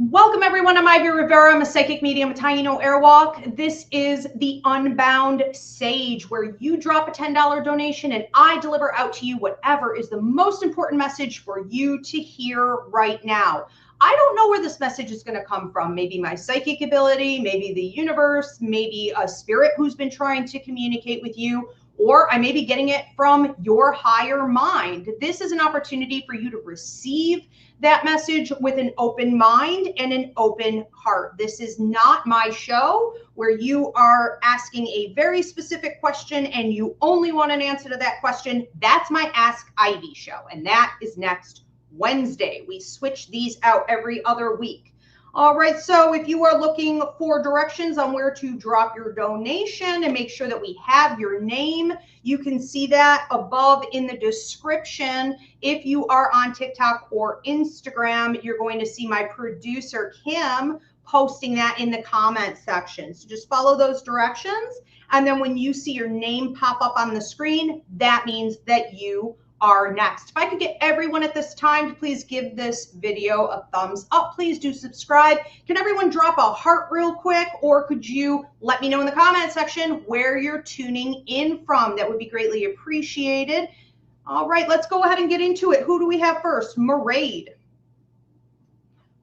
Welcome everyone, I'm Ivy Rivera. I'm a psychic medium, a Taino Airwalk. This is the Unbound Sage, where you drop a $10 donation and I deliver out to you whatever is the most important message for you to hear right now. I don't know where this message is going to come from. Maybe my psychic ability, maybe the universe, maybe a spirit who's been trying to communicate with you, or I may be getting it from your higher mind. This is an opportunity for you to receive that message with an open mind and an open heart. This is not my show where you are asking a very specific question and you only want an answer to that question. That's my Ask Ivy show, and that is next Wednesday. We switch these out every other week. All right, so if you are looking for directions on where to drop your donation and make sure that we have your name, you can see that above in the description. If you are on TikTok or Instagram, you're going to see my producer, Kim, posting that in the comment section. So just follow those directions. And then when you see your name pop up on the screen, that means that you are next. If I could get everyone at this time to please give this video a thumbs up, please do subscribe. Can everyone drop a heart real quick, or could you let me know in the comment section where you're tuning in from? That would be greatly appreciated. All right, let's go ahead and get into it. Who do we have first? Maraid.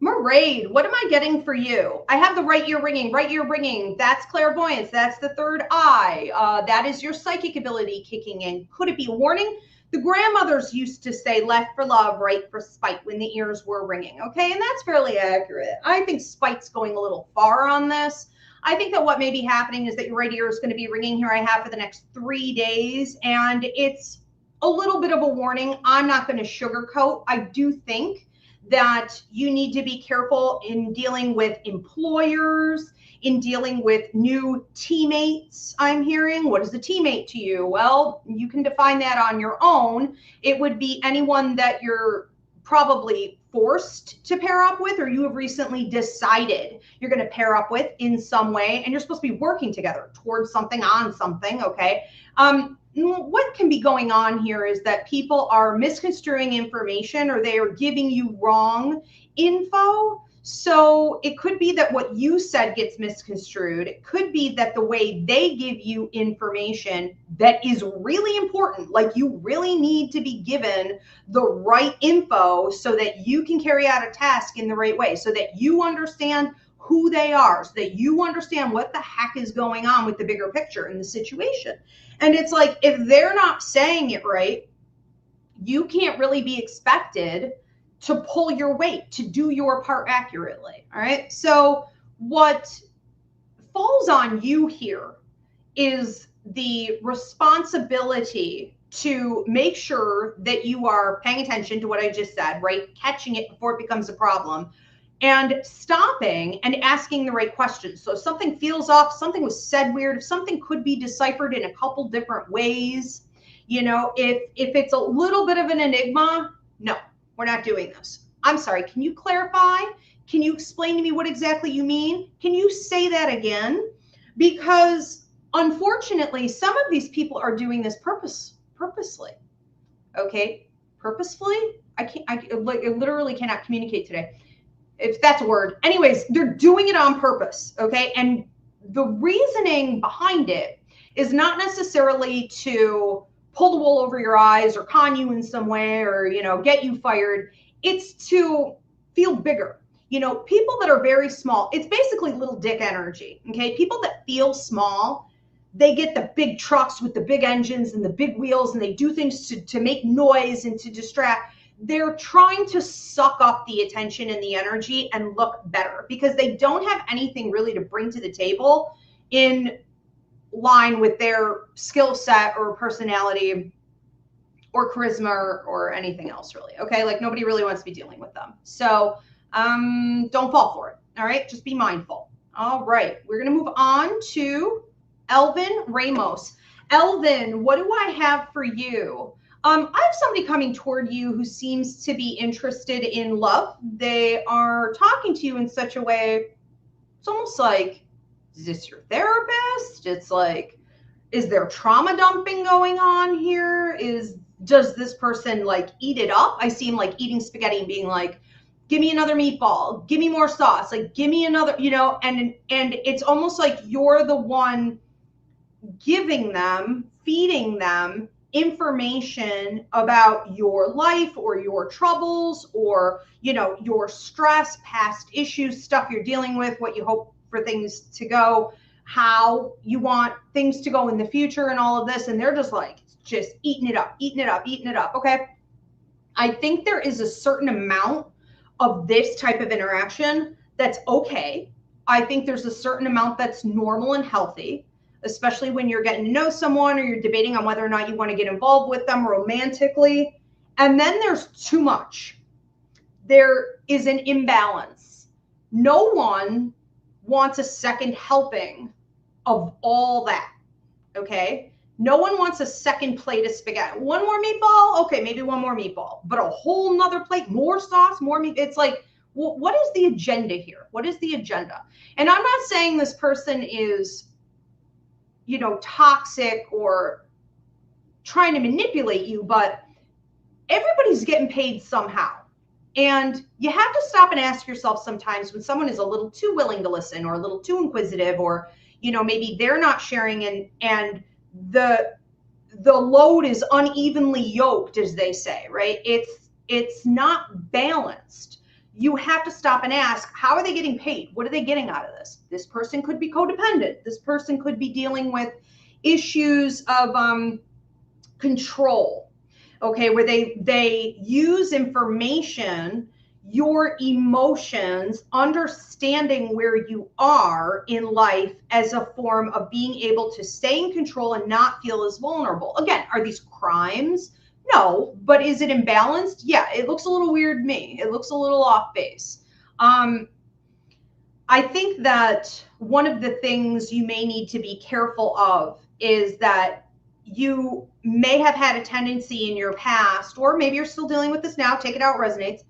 Maraid, what am I getting for you? I have the right ear ringing, right ear ringing. That's clairvoyance. That's the third eye. That is your psychic ability kicking in. Could it be a warning? The grandmothers used to say left for love, right for spite when the ears were ringing, okay? And that's fairly accurate. I think spite's going a little far on this. I think that what may be happening is that your right ear is going to be ringing here I have for the next 3 days, and it's a little bit of a warning. I'm not going to sugarcoat. I do think that you need to be careful in dealing with employers, in dealing with new teammates. I'm hearing, what is a teammate to you? Well, you can define that on your own. It would be anyone that you're probably forced to pair up with, or you have recently decided you're going to pair up with in some way, and you're supposed to be working together towards something, on something, okay? What can be going on here is that people are misconstruing information, or they are giving you wrong info. So it could be that what you said gets misconstrued. It could be that the way they give you information that is really important, like you really need to be given the right info so that you can carry out a task in the right way, so that you understand who they are, so that you understand what the heck is going on with the bigger picture in the situation. And it's like, if they're not saying it right, you can't really be expected to pull your weight, to do your part accurately. All right. So what falls on you here is the responsibility to make sure that you are paying attention to what I just said, right? Catching it before it becomes a problem, and stopping and asking the right questions. So if something feels off, something was said weird, if something could be deciphered in a couple different ways, you know, if it's a little bit of an enigma, no, we're not doing this. I'm sorry, can you clarify? Can you explain to me what exactly you mean? Can you say that again? Because unfortunately, some of these people are doing this purposely. Okay, purposefully? I literally cannot communicate today, if that's a word. Anyways, they're doing it on purpose, okay? And the reasoning behind it is not necessarily to pull the wool over your eyes or con you in some way, or, you know, get you fired. It's to feel bigger. You know, people that are very small, it's basically little dick energy, okay? People that feel small, they get the big trucks with the big engines and the big wheels, and they do things to make noise and to distract. They're trying to suck up the attention and the energy and look better, because they don't have anything really to bring to the table in line with their skill set or personality or charisma or anything else, really. Okay, like nobody really wants to be dealing with them. So don't fall for it. All right, just be mindful. All right, we're gonna move on to Elvin Ramos. Elvin, what do I have for you? I have somebody coming toward you who seems to be interested in love. They are talking to you in such a way, it's almost like, is this your therapist? It's like, is there trauma dumping going on here? Does this person like eat it up? I see him like eating spaghetti and being like, give me another meatball, give me more sauce, like give me another, you know, and it's almost like you're the one giving them, feeding them information about your life or your troubles or, you know, your stress, past issues, stuff you're dealing with, what you hope for things to go, how you want things to go in the future and all of this. And they're just like, just eating it up, eating it up, eating it up. Okay. I think there is a certain amount of this type of interaction that's okay. I think there's a certain amount that's normal and healthy, especially when you're getting to know someone or you're debating on whether or not you want to get involved with them romantically. And then there's too much. There is an imbalance. No one wants a second helping of all that, okay? No one wants a second plate of spaghetti. One more meatball? Okay, maybe one more meatball. But a whole nother plate, more sauce, more meat. It's like, well, what is the agenda here? What is the agenda? And I'm not saying this person is, you know, toxic or trying to manipulate you, but everybody's getting paid somehow. And you have to stop and ask yourself sometimes when someone is a little too willing to listen or a little too inquisitive, or, you know, maybe they're not sharing and the load is unevenly yoked, as they say, right? It's not balanced. You have to stop and ask, how are they getting paid? What are they getting out of this? This person could be codependent. This person could be dealing with issues of control, okay, where they use information, your emotions, understanding where you are in life as a form of being able to stay in control and not feel as vulnerable. Again, are these crimes? No, but is it imbalanced? Yeah, it looks a little weird to me. It looks a little off base. I think that one of the things you may need to be careful of is that you may have had a tendency in your past, or maybe you're still dealing with this now, take it out, resonates,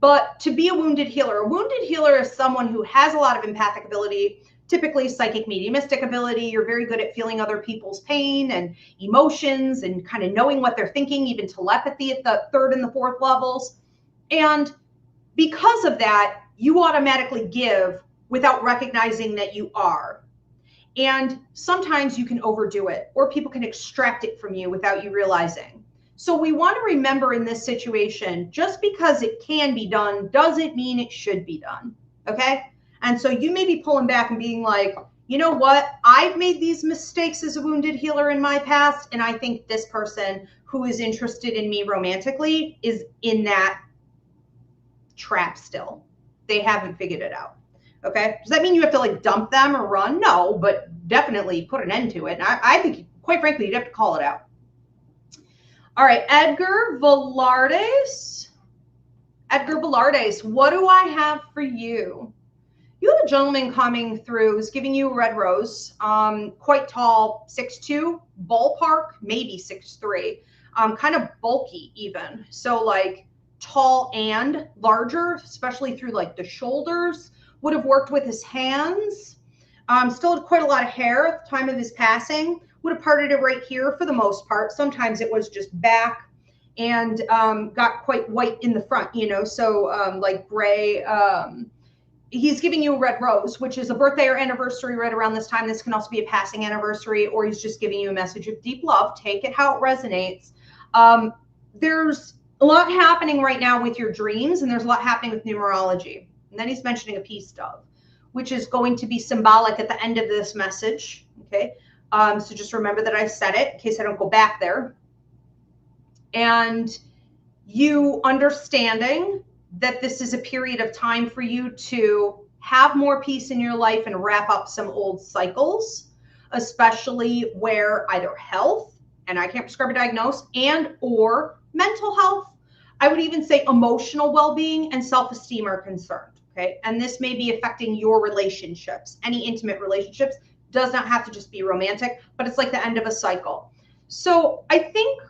but to be a wounded healer. A wounded healer is someone who has a lot of empathic ability, typically psychic mediumistic ability. You're very good at feeling other people's pain and emotions and kind of knowing what they're thinking, even telepathy at the third and the fourth levels. And because of that, you automatically give without recognizing that you are. And sometimes you can overdo it, or people can extract it from you without you realizing. So we want to remember in this situation, just because it can be done doesn't mean it should be done. Okay? And so you may be pulling back and being like, you know what? I've made these mistakes as a wounded healer in my past, and I think this person who is interested in me romantically is in that trap still. They haven't figured it out. Okay? Does that mean you have to like dump them or run? No, but definitely put an end to it. And I think, quite frankly, you'd have to call it out. All right, Edgar Velardes. Edgar Velardes, what do I have for you? You have a gentleman coming through who's giving you a red rose, quite tall, 6'2", ballpark, maybe 6'3", kind of bulky even. So like tall and larger, especially through like the shoulders. Would have worked with his hands. Still had quite a lot of hair at the time of his passing. Would have parted it right here for the most part. Sometimes it was just back and got quite white in the front, you know, so like gray. He's giving you a red rose, which is a birthday or anniversary right around this time. This can also be a passing anniversary, or he's just giving you a message of deep love. Take it how it resonates. There's a lot happening right now with your dreams, and there's a lot happening with numerology. And then he's mentioning a peace dove, which is going to be symbolic at the end of this message. Okay. So just remember that I said it in case I don't go back there. And you understanding that this is a period of time for you to have more peace in your life and wrap up some old cycles, especially where either health, and I can't prescribe or diagnose, and or mental health, I would even say emotional well-being and self-esteem are concerned. Okay. And this may be affecting your relationships. Any intimate relationships does not have to just be romantic, but it's like the end of a cycle. So I think,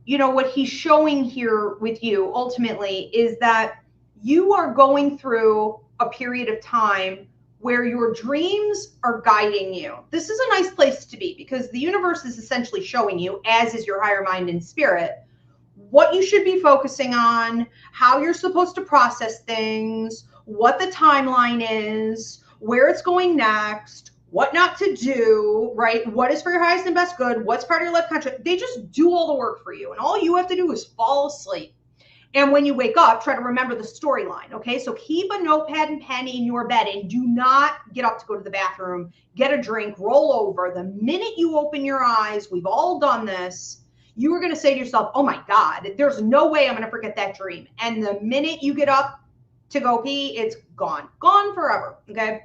you know, what he's showing here with you ultimately is that you are going through a period of time where your dreams are guiding you. This is a nice place to be because the universe is essentially showing you, as is your higher mind and spirit, what you should be focusing on, how you're supposed to process things, what the timeline is, where it's going next, what not to do, right? What is for your highest and best good? What's part of your life contract? They just do all the work for you. And all you have to do is fall asleep. And when you wake up, try to remember the storyline, okay? So keep a notepad and pen in your bed and do not get up to go to the bathroom, get a drink, roll over. The minute you open your eyes, we've all done this, you are going to say to yourself, oh my God, there's no way I'm going to forget that dream. And the minute you get up to go pee, it's gone forever, okay?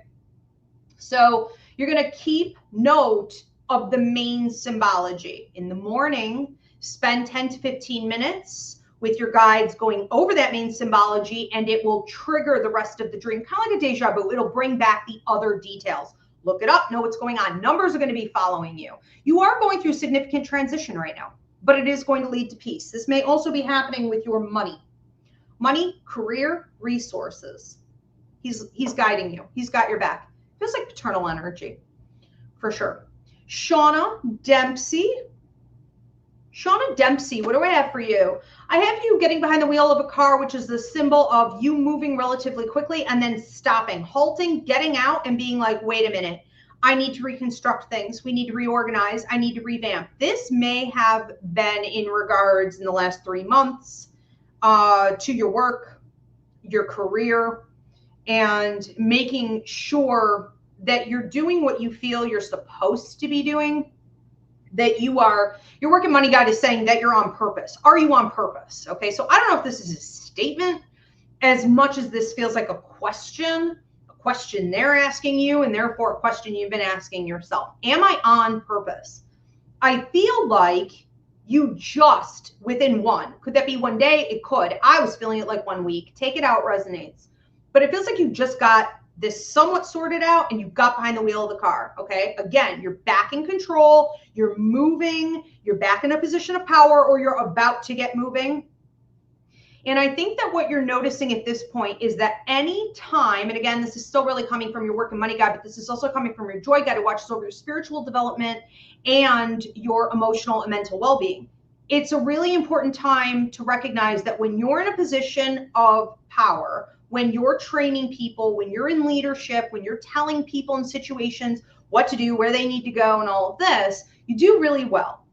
So you're going to keep note of the main symbology. In the morning, spend 10 to 15 minutes with your guides going over that main symbology, and it will trigger the rest of the dream, kind of like a deja vu. It'll bring back the other details. Look it up, know what's going on. Numbers are going to be following you. You are going through significant transition right now, but it is going to lead to peace. This may also be happening with your money. Money, career, resources. He's guiding you. He's got your back. Feels like paternal energy, for sure. Shauna Dempsey, what do I have for you? I have you getting behind the wheel of a car, which is the symbol of you moving relatively quickly and then stopping, halting, getting out and being like, wait a minute, I need to reconstruct things. We need to reorganize. I need to revamp. This may have been in regards in the last 3 months to your work, your career, and making sure that you're doing what you feel you're supposed to be doing, that your work and money guide is saying that you're on purpose. Are you on purpose? Okay, so I don't know if this is a statement as much as this feels like a question they're asking you, and therefore a question you've been asking yourself. Am I on purpose? I feel like you just within one. Could that be one day? It could. I was feeling it like 1 week. Take it out, resonates. But it feels like you just got this somewhat sorted out and you got behind the wheel of the car, okay? Again, you're back in control, you're moving, you're back in a position of power, or you're about to get moving. And I think that what you're noticing at this point is that any time, and again, this is still really coming from your work and money guide, but this is also coming from your joy guide who watches over your spiritual development and your emotional and mental well-being. It's a really important time to recognize that when you're in a position of power, when you're training people, when you're in leadership, when you're telling people in situations what to do, where they need to go, and all of this, you do really well.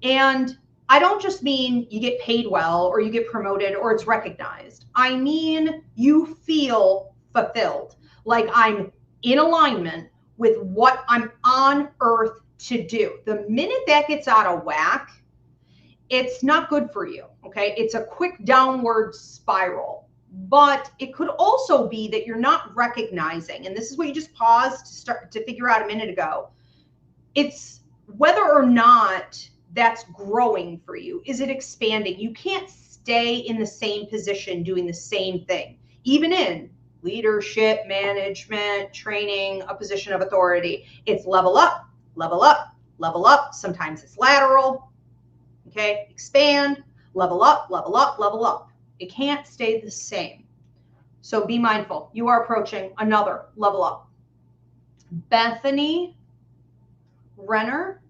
And I don't just mean you get paid well or you get promoted or it's recognized. I mean, you feel fulfilled, like I'm in alignment with what I'm on earth to do. The minute that gets out of whack, it's not good for you, okay? It's a quick downward spiral. But it could also be that you're not recognizing, and this is what you just paused to start to figure out a minute ago. It's whether or not that's growing for you. Is it expanding? You can't stay in the same position doing the same thing, even in leadership, management, training, a position of authority. It's level up, level up, level up. Sometimes it's lateral, okay? Expand, level up, level up, level up. It can't stay the same. So be mindful. You are approaching another level up. Bethany Renner,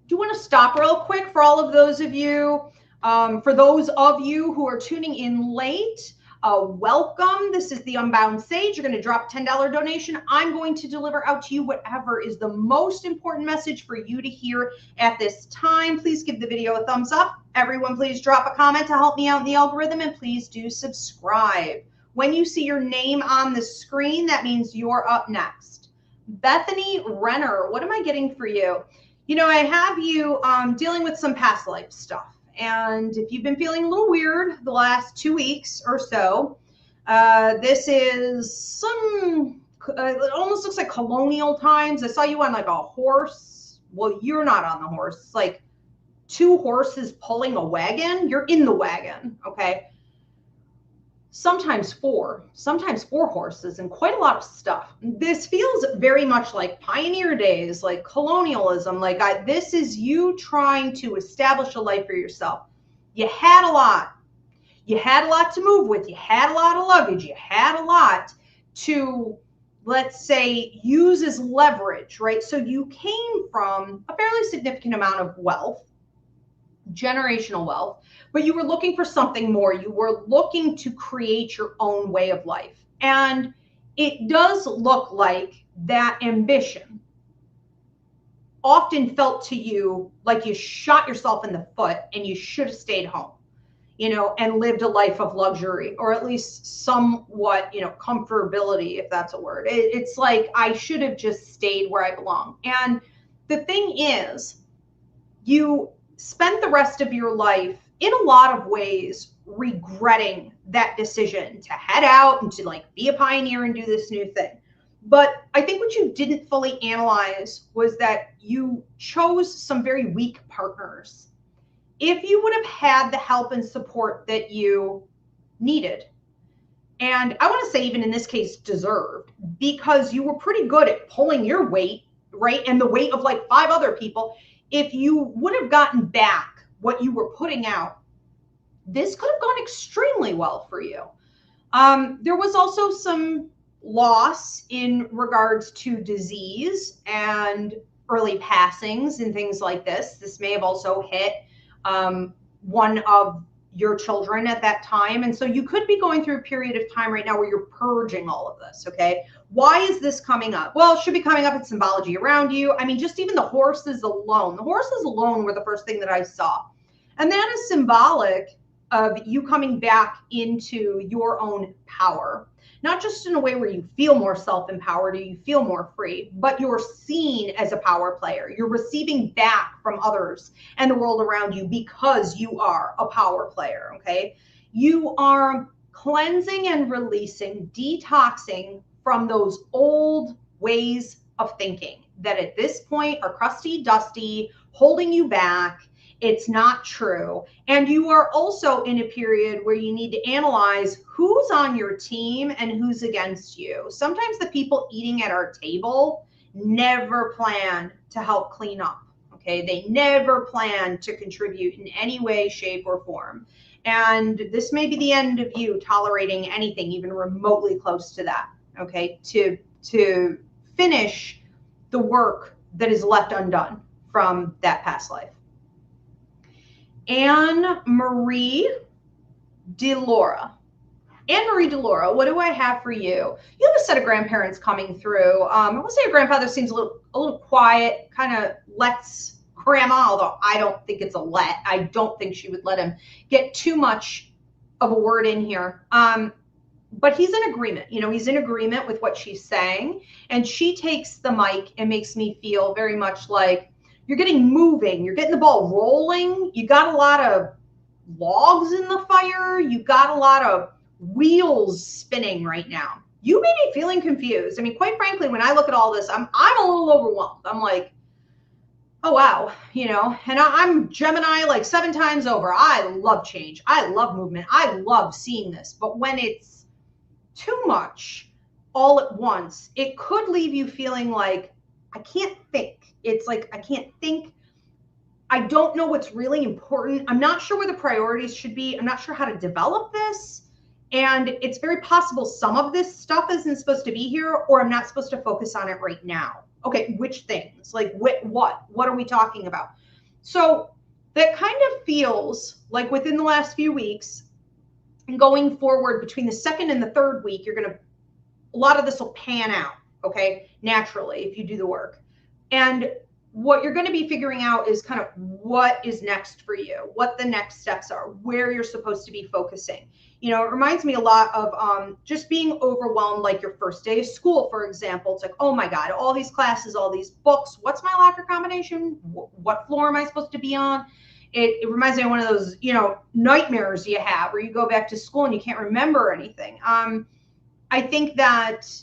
do you want to stop real quick for all of those of you, for those of you who are tuning in late, welcome. This is the Unbound Sage. You're going to drop a $10 donation. I'm going to deliver out to you whatever is the most important message for you to hear at this time. Please give the video a thumbs up. Everyone, please drop a comment to help me out in the algorithm, and please do subscribe. When you see your name on the screen, that means you're up next. Bethany Renner, what am I getting for you? You know, I have you dealing with some past life stuff. And if you've been feeling a little weird the last 2 weeks or so, this is some, it almost looks like colonial times. I saw you on like a horse. Well, you're not on the horse. It's like 2 horses pulling a wagon. You're in the wagon, okay? Sometimes 4 horses, and quite a lot of stuff. This feels very much like pioneer days, like colonialism. Like this is you trying to establish a life for yourself. You had a lot. You had a lot to move with. You had a lot of luggage. You had a lot to, let's say, use as leverage, right? So you came from a fairly significant amount of wealth. generational wealth, but you were looking for something more. You were looking to create your own way of life. And it does look like that ambition often felt to you like you shot yourself in the foot and you should have stayed home, and lived a life of luxury, or at least somewhat, comfortability, if that's a word. It's like, I should have just stayed where I belong. And the thing is, you spent the rest of your life in a lot of ways regretting that decision to head out and to like be a pioneer and do this new thing. But I think what you didn't fully analyze was that you chose some very weak partners. If you would have had the help and support that you needed, and I want to say even in this case deserved, because you were pretty good at pulling your weight, right? And the weight of like 5 other people. If you would have gotten back what you were putting out, this could have gone extremely well for you. There was also some loss in regards to disease and early passings and things like this. This may have also hit one of your children at that time. And so you could be going through a period of time right now where you're purging all of this, okay? Why is this coming up? Well, it should be coming up in symbology around you. I mean, just even the horses alone. The horses alone were the first thing that I saw. And that is symbolic of you coming back into your own power. Not just in a way where you feel more self-empowered or you feel more free, but you're seen as a power player. You're receiving back from others and the world around you because you are a power player, okay? You are cleansing and releasing, detoxing from those old ways of thinking that at this point are crusty, dusty, holding you back. It's not true. And you are also in a period where you need to analyze who's on your team and who's against you. Sometimes the people eating at our table never plan to help clean up, okay? They never plan to contribute in any way, shape, or form. And this may be the end of you tolerating anything even remotely close to that, okay? To finish the work that is left undone from that past life. Anne-Marie DeLaura. Anne-Marie DeLaura, what do I have for you? You have a set of grandparents coming through. I will say your grandfather seems a little quiet, kind of lets grandma, although I don't think it's a let. I don't think she would let him get too much of a word in here. But he's in agreement. He's in agreement with what she's saying. And she takes the mic and makes me feel very much like, you're getting moving, you're getting the ball rolling. You got a lot of logs in the fire. You got a lot of wheels spinning right now. You may be feeling confused. I mean, quite frankly, when I look at all this, I'm a little overwhelmed. I'm like, oh, wow. And I'm Gemini like 7 times over. I love change. I love movement. I love seeing this. But when it's too much all at once, it could leave you feeling like, I can't think. It's like, I can't think. I don't know what's really important. I'm not sure where the priorities should be. I'm not sure how to develop this. And it's very possible some of this stuff isn't supposed to be here, or I'm not supposed to focus on it right now. Okay, which things? Like what? What are we talking about? So that kind of feels like within the last few weeks and going forward between the 2nd and the 3rd week, a lot of this will pan out, okay, naturally, if you do the work. And what you're going to be figuring out is kind of what is next for you, what the next steps are, where you're supposed to be focusing. It reminds me a lot of just being overwhelmed, like your first day of school, for example. It's like, oh my God, all these classes, all these books. What's my locker combination? What floor am I supposed to be on? It reminds me of one of those, nightmares you have where you go back to school and you can't remember anything. I think that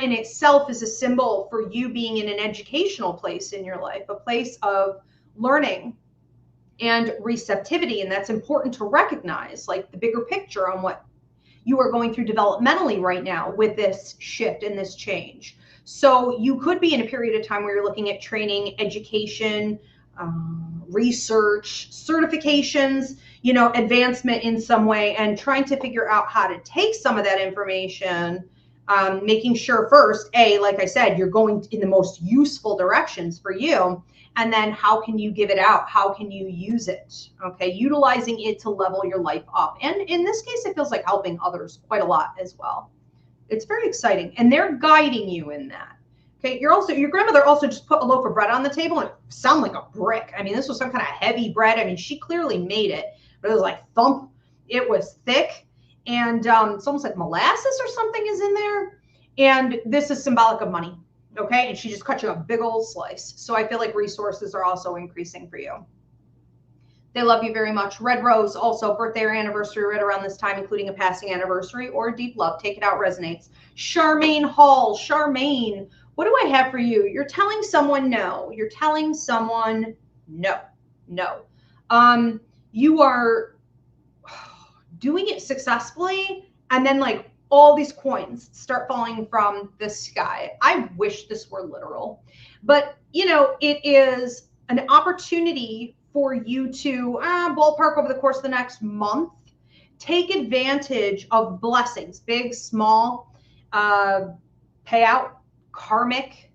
in itself is a symbol for you being in an educational place in your life, a place of learning and receptivity. And that's important to recognize, like the bigger picture on what you are going through developmentally right now with this shift and this change. So you could be in a period of time where you're looking at training, education, research, certifications, advancement in some way, and trying to figure out how to take some of that information Making sure first, like I said, you're going in the most useful directions for you. And then how can you give it out? How can you use it? Okay, utilizing it to level your life up. And in this case, it feels like helping others quite a lot as well. It's very exciting. And they're guiding you in that. Okay, your grandmother also just put a loaf of bread on the table and it sounded like a brick. I mean, this was some kind of heavy bread. I mean, she clearly made it, but it was like thump. It was thick. And it's almost like molasses or something is in there. And this is symbolic of money. Okay. And she just cut you a big old slice. So I feel like resources are also increasing for you. They love you very much. Red Rose, also birthday or anniversary right around this time, including a passing anniversary or deep love. Take it out, resonates. Charmaine Hall. Charmaine, what do I have for you? You're telling someone no. You're telling someone no. No. You are doing it successfully, and then like all these coins start falling from the sky. I wish this were literal, but you know, it is an opportunity for you to ballpark over the course of the next month. Take advantage of blessings, big, small, payout, karmic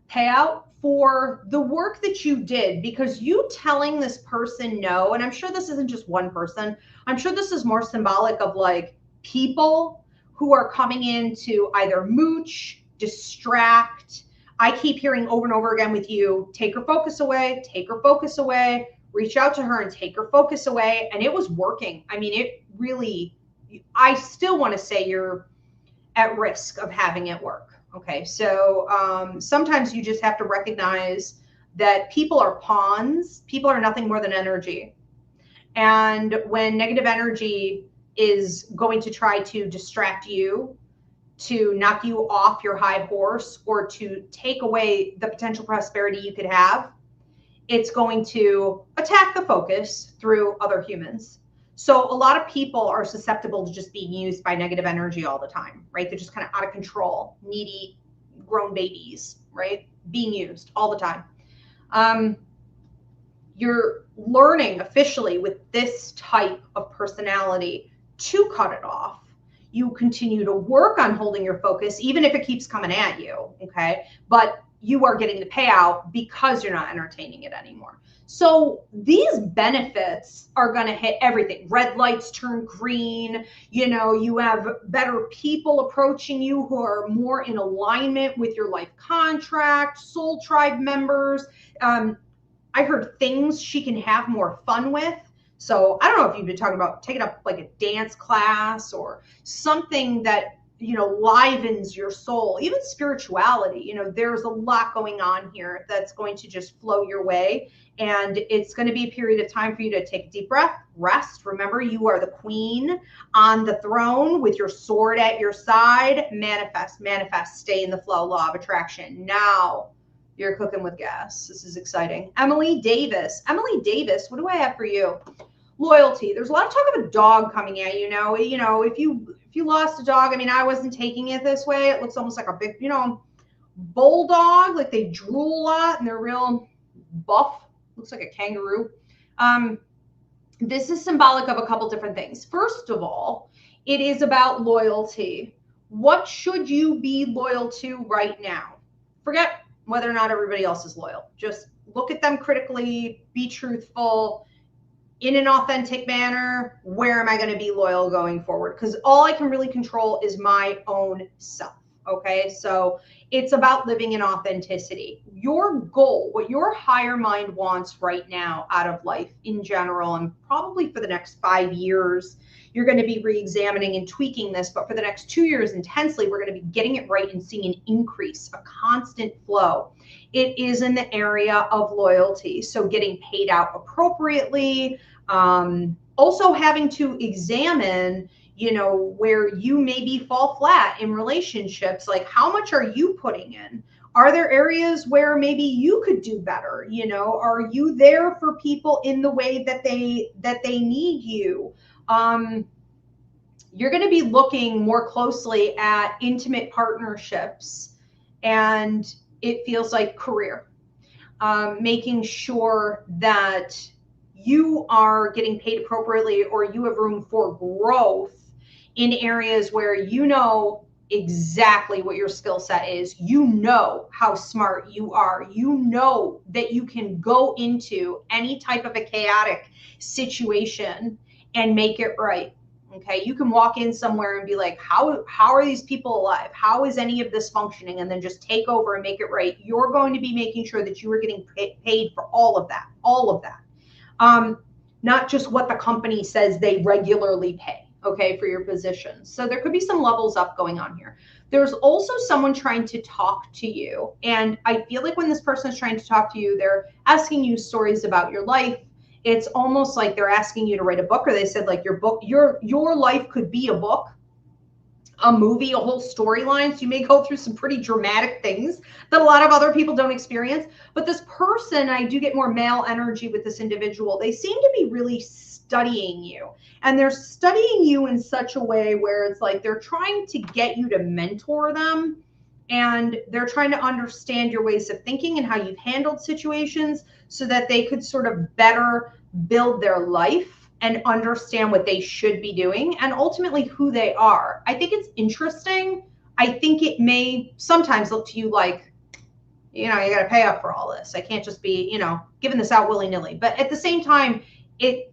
payout for the work that you did, because you telling this person no, and I'm sure this isn't just one person, I'm sure this is more symbolic of like people who are coming in to either mooch, distract. I keep hearing over and over again with you, take her focus away, take her focus away, reach out to her and take her focus away. And it was working. I mean, it really, I still want to say you're at risk of having it work. Okay, so sometimes you just have to recognize that people are pawns. People are nothing more than energy. And when negative energy is going to try to distract you, to knock you off your high horse, or to take away the potential prosperity you could have, it's going to attack the focus through other humans. So a lot of people are susceptible to just being used by negative energy all the time, right? They're just kind of out of control, needy, grown babies, right? Being used all the time. You're learning officially with this type of personality to cut it off. You continue to work on holding your focus, even if it keeps coming at you, okay? But you are getting the payout because you're not entertaining it anymore. So these benefits are going to hit everything. Red lights turn green. You know, you have better people approaching you who are more in alignment with your life contract, soul tribe members. I heard things she can have more fun with. So I don't know if you've been talking about taking up like a dance class or something that, you know, livens your soul, even spirituality. You know, there's a lot going on here that's going to just flow your way. And it's going to be a period of time for you to take a deep breath, rest. Remember, you are the queen on the throne with your sword at your side. Manifest, manifest, stay in the flow, law of attraction. Now you're cooking with gas. This is exciting. Emily Davis. Emily Davis, what do I have for you? Loyalty. There's a lot of talk of a dog coming at you now. You know, if you lost a dog, I mean, I wasn't taking it this way. It looks almost like a big, you know, bulldog. Like they drool a lot and they're real buff. Looks like a kangaroo. This is symbolic of a couple different things. First of all, it is about loyalty. What should you be loyal to right now? Forget whether or not everybody else is loyal. Just look at them critically, be truthful, in an authentic manner. Where am I going to be loyal going forward? Because all I can really control is my own self. Okay, so it's about living in authenticity. Your goal, what your higher mind wants right now out of life in general, and probably for the next 5 years, you're going to be re-examining and tweaking this, but for the next 2 years intensely, we're going to be getting it right and seeing an increase, a constant flow. It is in the area of loyalty. So getting paid out appropriately, also having to examine, you know, where you maybe fall flat in relationships. Like, how much are you putting in? Are there areas where maybe you could do better? You know, are you there for people in the way that they need you? You're going to be looking more closely at intimate partnerships, and it feels like career, making sure that you are getting paid appropriately, or you have room for growth in areas where, you know, exactly what your skill set is. You know how smart you are. You know that you can go into any type of a chaotic situation and make it right. Okay, you can walk in somewhere and be like, how are these people alive? How is any of this functioning? And then just take over and make it right. You're going to be making sure that you are getting paid for all of that, not just what the company says they regularly pay, okay, for your position. So there could be some levels up going on here. There's also someone trying to talk to you. And I feel like when this person is trying to talk to you, they're asking you stories about your life. It's almost like they're asking you to write a book, or they said like your book, your life could be a book, a movie, a whole storyline. So you may go through some pretty dramatic things that a lot of other people don't experience. But this person, I do get more male energy with this individual. They seem to be really studying you, and they're studying you in such a way where it's like they're trying to get you to mentor them, and they're trying to understand your ways of thinking and how you've handled situations so that they could sort of better build their life and understand what they should be doing and ultimately who they are. I think it's interesting. I think it may sometimes look to you like, you know, you got to pay up for all this. I can't just be, you know, giving this out willy-nilly. But at the same time, it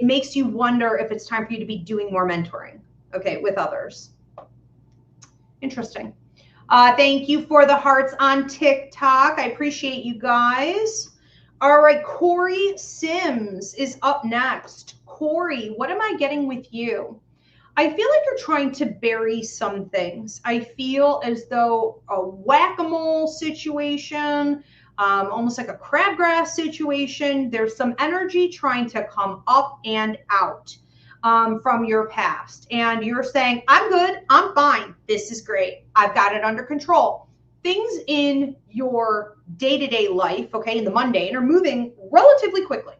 makes you wonder if it's time for you to be doing more mentoring, okay, with others. Interesting. Thank you for the hearts on TikTok. I appreciate you guys. All right, Corey Sims is up next. Corey, what am I getting with you? I feel like you're trying to bury some things. I feel as though a whack-a-mole situation, almost like a crabgrass situation. There's some energy trying to come up and out from your past. And you're saying, I'm good, I'm fine, this is great, I've got it under control. Things in your day-to-day life, okay, in the mundane, are moving relatively quickly.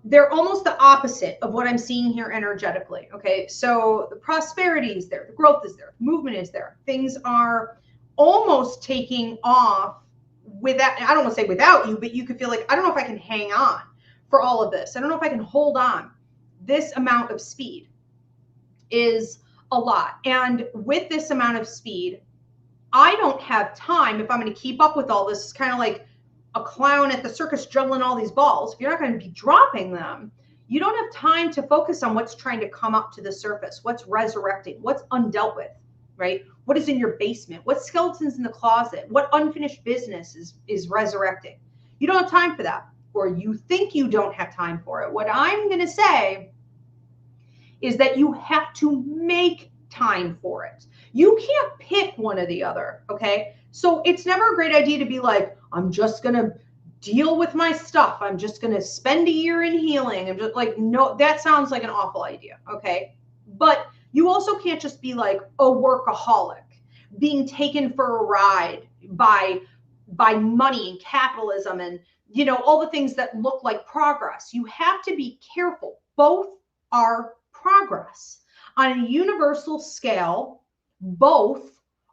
They're almost the opposite of what I'm seeing here energetically, okay? So the prosperity is there, the growth is there, movement is there. Things are almost taking off without, I don't want to say without you, but you could feel like, I don't know if I can hang on for all of this. I don't know if I can hold on. This amount of speed is a lot. And with this amount of speed, I don't have time, if I'm going to keep up with all this. It's kind of like a clown at the circus juggling all these balls. If you're not going to be dropping them, you don't have time to focus on what's trying to come up to the surface, what's resurrecting, what's undealt with, right? What is in your basement? What skeletons in the closet? What unfinished business is resurrecting? You don't have time for that, or you think you don't have time for it. What I'm going to say is that you have to make time for it. You can't pick one or the other, okay? So it's never a great idea to be like, I'm just going to deal with my stuff. I'm just going to spend a year in healing. I'm just like, no, that sounds like an awful idea, okay? But you also can't just be like a workaholic, being taken for a ride by money and capitalism and, you know, all the things that look like progress. You have to be careful. Both are progress. On a universal scale, both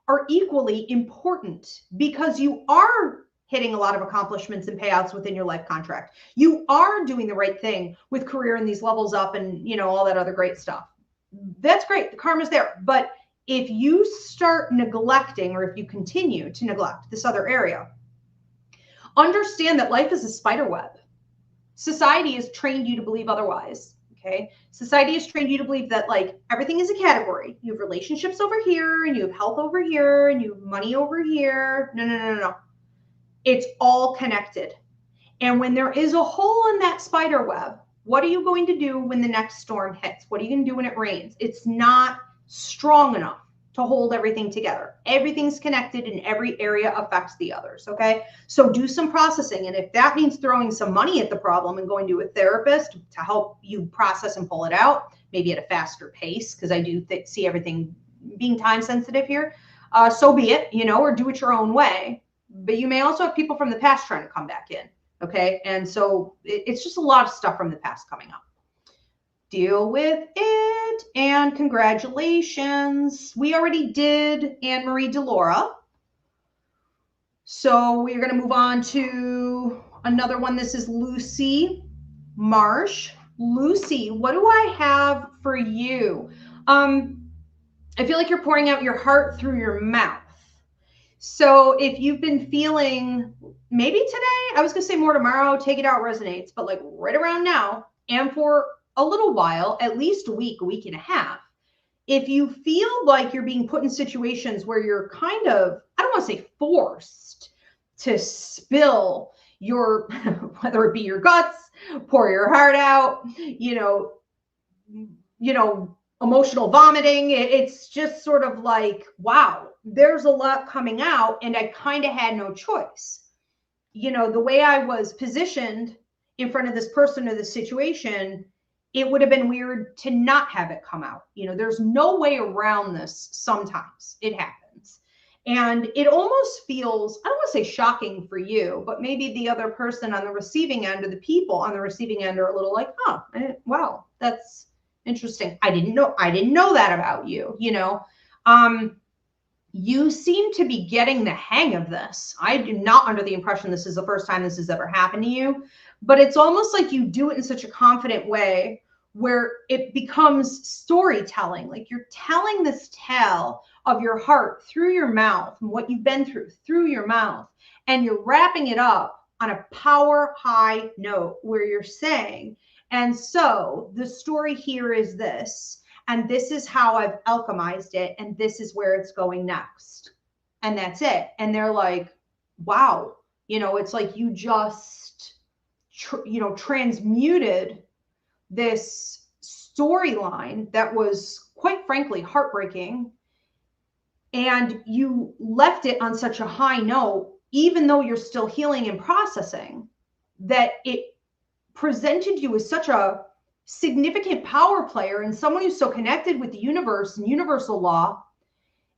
are equally important because you are hitting a lot of accomplishments and payouts within your life contract. You are doing the right thing with career and these levels up and, you know, all that other great stuff. That's great. The karma's there. But if you start neglecting, or if you continue to neglect this other area, understand that life is a spider web. Society has trained you to believe otherwise. Okay. Society has trained you to believe that like everything is a category. You have relationships over here, and you have health over here, and you have money over here. No. It's all connected. And when there is a hole in that spider web, what are you going to do when the next storm hits? What are you going to do when it rains? It's not strong enough to hold everything together. Everything's connected and every area affects the others, okay? So do some processing. And if that means throwing some money at the problem and going to a therapist to help you process and pull it out, maybe at a faster pace, because I do see everything being time sensitive here, so be it, you know, or do it your own way. But you may also have people from the past trying to come back in, okay? And so it's just a lot of stuff from the past coming up. Deal with it, and congratulations. We already did Anne-Marie Delora. So we're going to move on to another one. This is Lucy Marsh. Lucy, what do I have for you? I feel like you're pouring out your heart through your mouth. So if you've been feeling, maybe today, I was going to say more tomorrow, take it out, resonates, but like right around now and for a little while, at least a week and a half, if you feel like you're being put in situations where you're kind of, I don't want to say forced to spill your, whether it be your guts, pour your heart out, emotional vomiting. It's just sort of like, wow, there's a lot coming out and I kind of had no choice. The way I was positioned in front of this person or this situation, it would have been weird to not have it come out. There's no way around this. Sometimes it happens. And it almost feels, I don't want to say shocking for you, but maybe the other person on the receiving end or the people on the receiving end are a little like, oh, wow, that's interesting. I didn't know that about you. You seem to be getting the hang of this. I am not under the impression this is the first time this has ever happened to you, but it's almost like you do it in such a confident way where it becomes storytelling. Like you're telling this tale of your heart through your mouth and what you've been through your mouth, and you're wrapping it up on a power high note where you're saying, and so the story here is this, and this is how I've alchemized it, and this is where it's going next. And that's it. And they're like, wow, it's like you just, transmuted this storyline that was quite frankly heartbreaking. And you left it on such a high note, even though you're still healing and processing, that it presented you as such a significant power player and someone who's so connected with the universe and universal law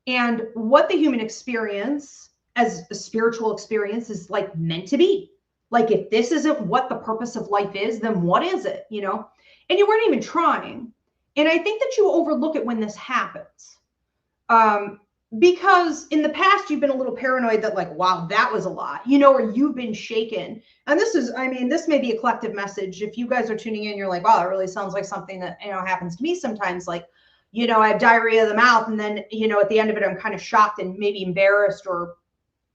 and what the human experience as a spiritual experience is like meant to be. Like if this isn't what the purpose of life is, then what is it? And you weren't even trying. And I think that you overlook it when this happens. Because in the past, you've been a little paranoid that like, wow, that was a lot, or you've been shaken. And this may be a collective message. If you guys are tuning in, you're like, wow, that really sounds like something that, happens to me sometimes. Like, I have diarrhea of the mouth. And then, at the end of it, I'm kind of shocked and maybe embarrassed, or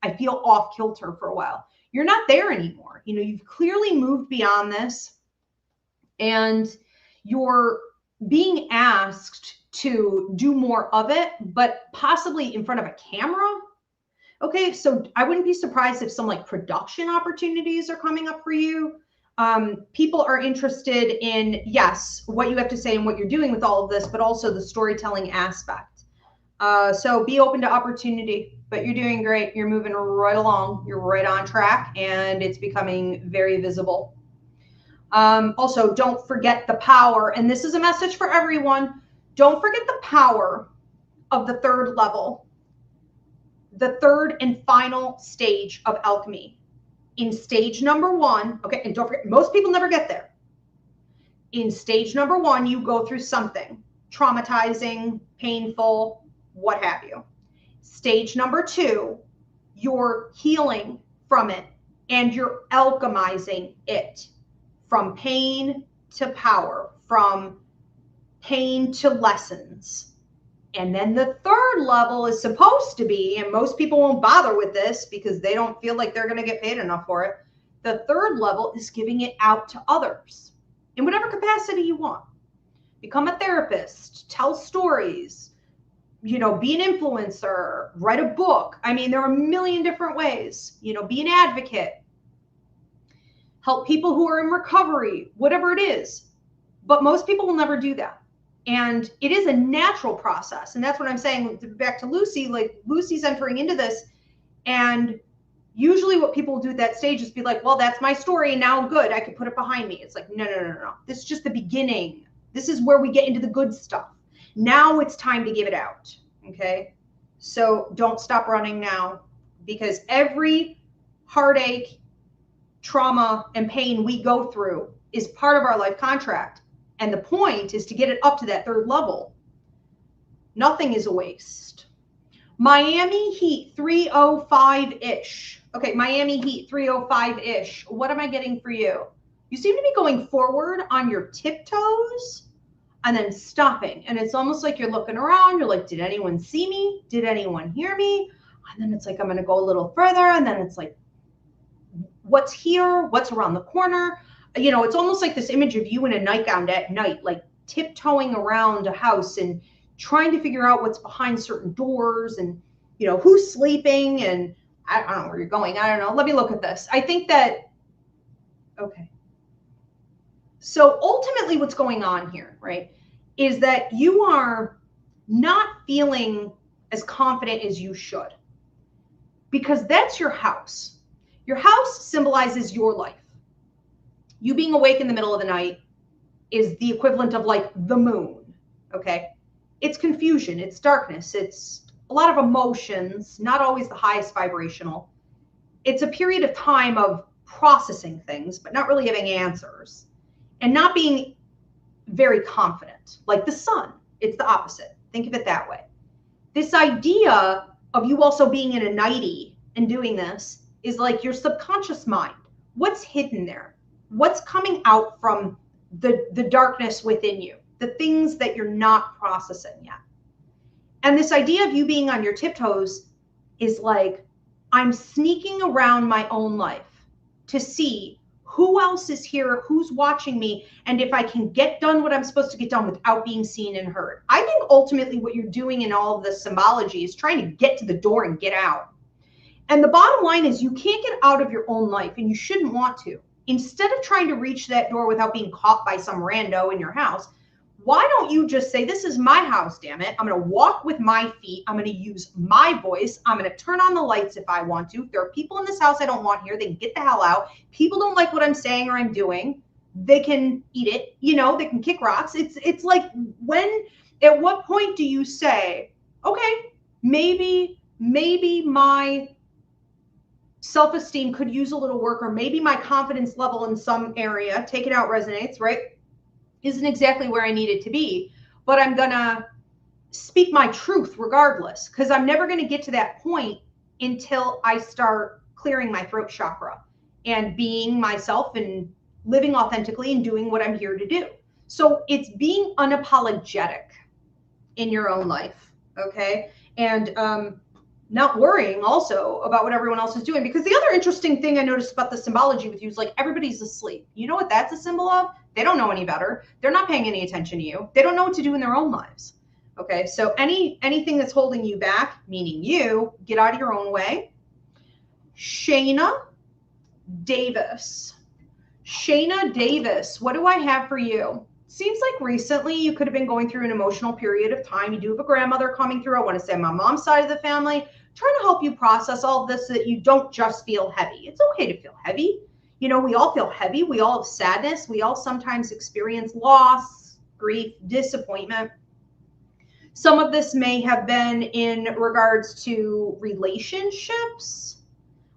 I feel off kilter for a while. You're not there anymore. You've clearly moved beyond this, and you're being asked to do more of it, but possibly in front of a camera. Okay, so I wouldn't be surprised if some like production opportunities are coming up for you. People are interested in, yes, what you have to say and what you're doing with all of this, but also the storytelling aspect. So be open to opportunity, but you're doing great. You're moving right along. You're right on track, and it's becoming very visible. Also, don't forget the power, and this is a message for everyone. Don't forget the power of the third level, the third and final stage of alchemy. In stage number 1, okay, and don't forget, most people never get there. In stage number 1, you go through something traumatizing, painful, what have you. Stage number 2, you're healing from it and you're alchemizing it from pain to power, from pain to lessons. And then the third level is supposed to be, and most people won't bother with this because they don't feel like they're going to get paid enough for it. The third level is giving it out to others in whatever capacity you want. Become a therapist, tell stories, be an influencer, write a book. There are a million different ways, be an advocate, help people who are in recovery, whatever it is. But most people will never do that. And it is a natural process. And that's what I'm saying back to Lucy, like Lucy's entering into this. And usually what people will do at that stage is be like, well, that's my story. Now good, I can put it behind me. It's like, no. This is just the beginning. This is where we get into the good stuff. Now it's time to give it out. Okay. So don't stop running now, because every heartache, trauma, and pain we go through is part of our life contract. And the point is to get it up to that third level. Nothing is a waste. Miami Heat 305-ish. Okay, Miami Heat 305-ish. What am I getting for you? You seem to be going forward on your tiptoes. and then stopping. And it's almost like you're looking around. You're like, did anyone see me? Did anyone hear me? And then it's like, I'm going to go a little further. And then it's like, what's here? What's around the corner? You know, it's almost like this image of you in a nightgown at night, like tiptoeing around a house and trying to figure out what's behind certain doors and, you know, who's sleeping. And I don't know where you're going. I don't know. Let me look at this. I think that, okay. So ultimately what's going on here, right, is that you are not feeling as confident as you should, because that's your house. Your house symbolizes your life. You being awake in the middle of the night is the equivalent of like the moon, okay? It's confusion, it's darkness, it's a lot of emotions, not always the highest vibrational. It's a period of time of processing things, but not really having answers and not being very confident. Like the sun, it's the opposite. Think of it that way. This idea of you also being in a nightie and doing this is like your subconscious mind. What's hidden there? What's coming out from the darkness within you? The things that you're not processing yet. And this idea of you being on your tiptoes is like, I'm sneaking around my own life to see who else is here, who's watching me, and if I can get done what I'm supposed to get done without being seen and heard. I think ultimately what you're doing in all of this symbology is trying to get to the door and get out. And the bottom line is you can't get out of your own life, and you shouldn't want to. Instead of trying to reach that door without being caught by some rando in your house, why don't you just say, this is my house, damn it. I'm going to walk with my feet. I'm going to use my voice. I'm going to turn on the lights if I want to. If there are people in this house I don't want here, they can get the hell out. People don't like what I'm saying or I'm doing. They can eat it. You know, they can kick rocks. It's like at what point do you say, okay, maybe my self-esteem could use a little work, or maybe my confidence level in some area, take it out, resonates, right, isn't exactly where I need it to be, but I'm gonna speak my truth regardless, because I'm never gonna get to that point until I start clearing my throat chakra and being myself and living authentically and doing what I'm here to do. So it's being unapologetic in your own life, okay? And not worrying also about what everyone else is doing, because the other interesting thing I noticed about the symbology with you is like everybody's asleep. You know what that's a symbol of? They don't know any better. They're not paying any attention to you. They don't know what to do in their own lives. Okay, so anything that's holding you back, meaning you, get out of your own way. Shayna Davis. Shayna Davis, what do I have for you? Seems like recently you could have been going through an emotional period of time. You do have a grandmother coming through. I want to say my mom's side of the family, trying to help you process all of this so that you don't just feel heavy. It's okay to feel heavy. You know, we all feel heavy. We all have sadness. We all sometimes experience loss, grief, disappointment. Some of this may have been in regards to relationships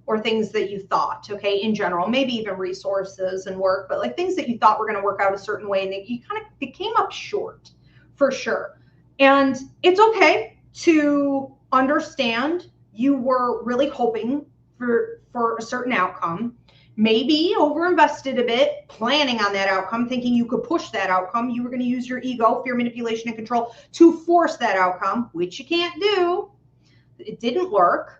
or things that you thought, okay, in general, maybe even resources and work, but like things that you thought were going to work out a certain way and it came up short for sure. And it's okay to understand you were really hoping for a certain outcome, maybe overinvested a bit, planning on that outcome, thinking you could push that outcome. You were going to use your ego, fear, manipulation, and control to force that outcome, which you can't do. It didn't work.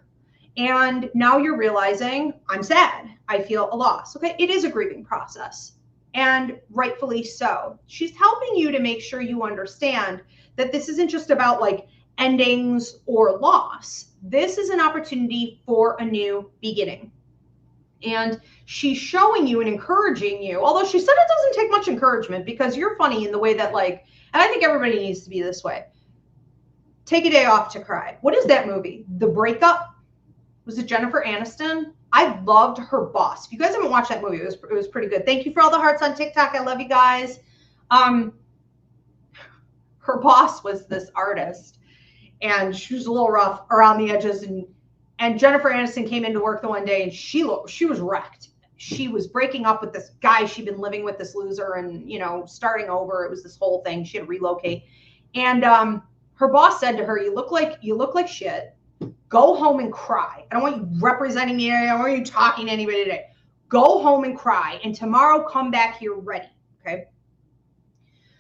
And now you're realizing, I'm sad. I feel a loss. Okay, it is a grieving process, and rightfully so. She's helping you to make sure you understand that this isn't just about like endings or loss. This is an opportunity for a new beginning. And she's showing you and encouraging you, although she said it doesn't take much encouragement, because you're funny in the way that like, and I think everybody needs to be this way. Take a day off to cry. What is that movie? The Breakup? Was it Jennifer Aniston? I loved Her Boss. If you guys haven't watched that movie, it was pretty good. Thank you for all the hearts on TikTok. I love you guys. Her Boss was this artist, and she was a little rough around the edges, and Jennifer Aniston came into work the one day, and she was wrecked. She was breaking up with this guy she'd been living with, this loser, and you know, starting over. It was this whole thing. She had to relocate, and her boss said to her, "You look like shit. Go home and cry. I don't want you representing me. I don't want you talking to anybody today. Go home and cry, and tomorrow come back here ready." Okay.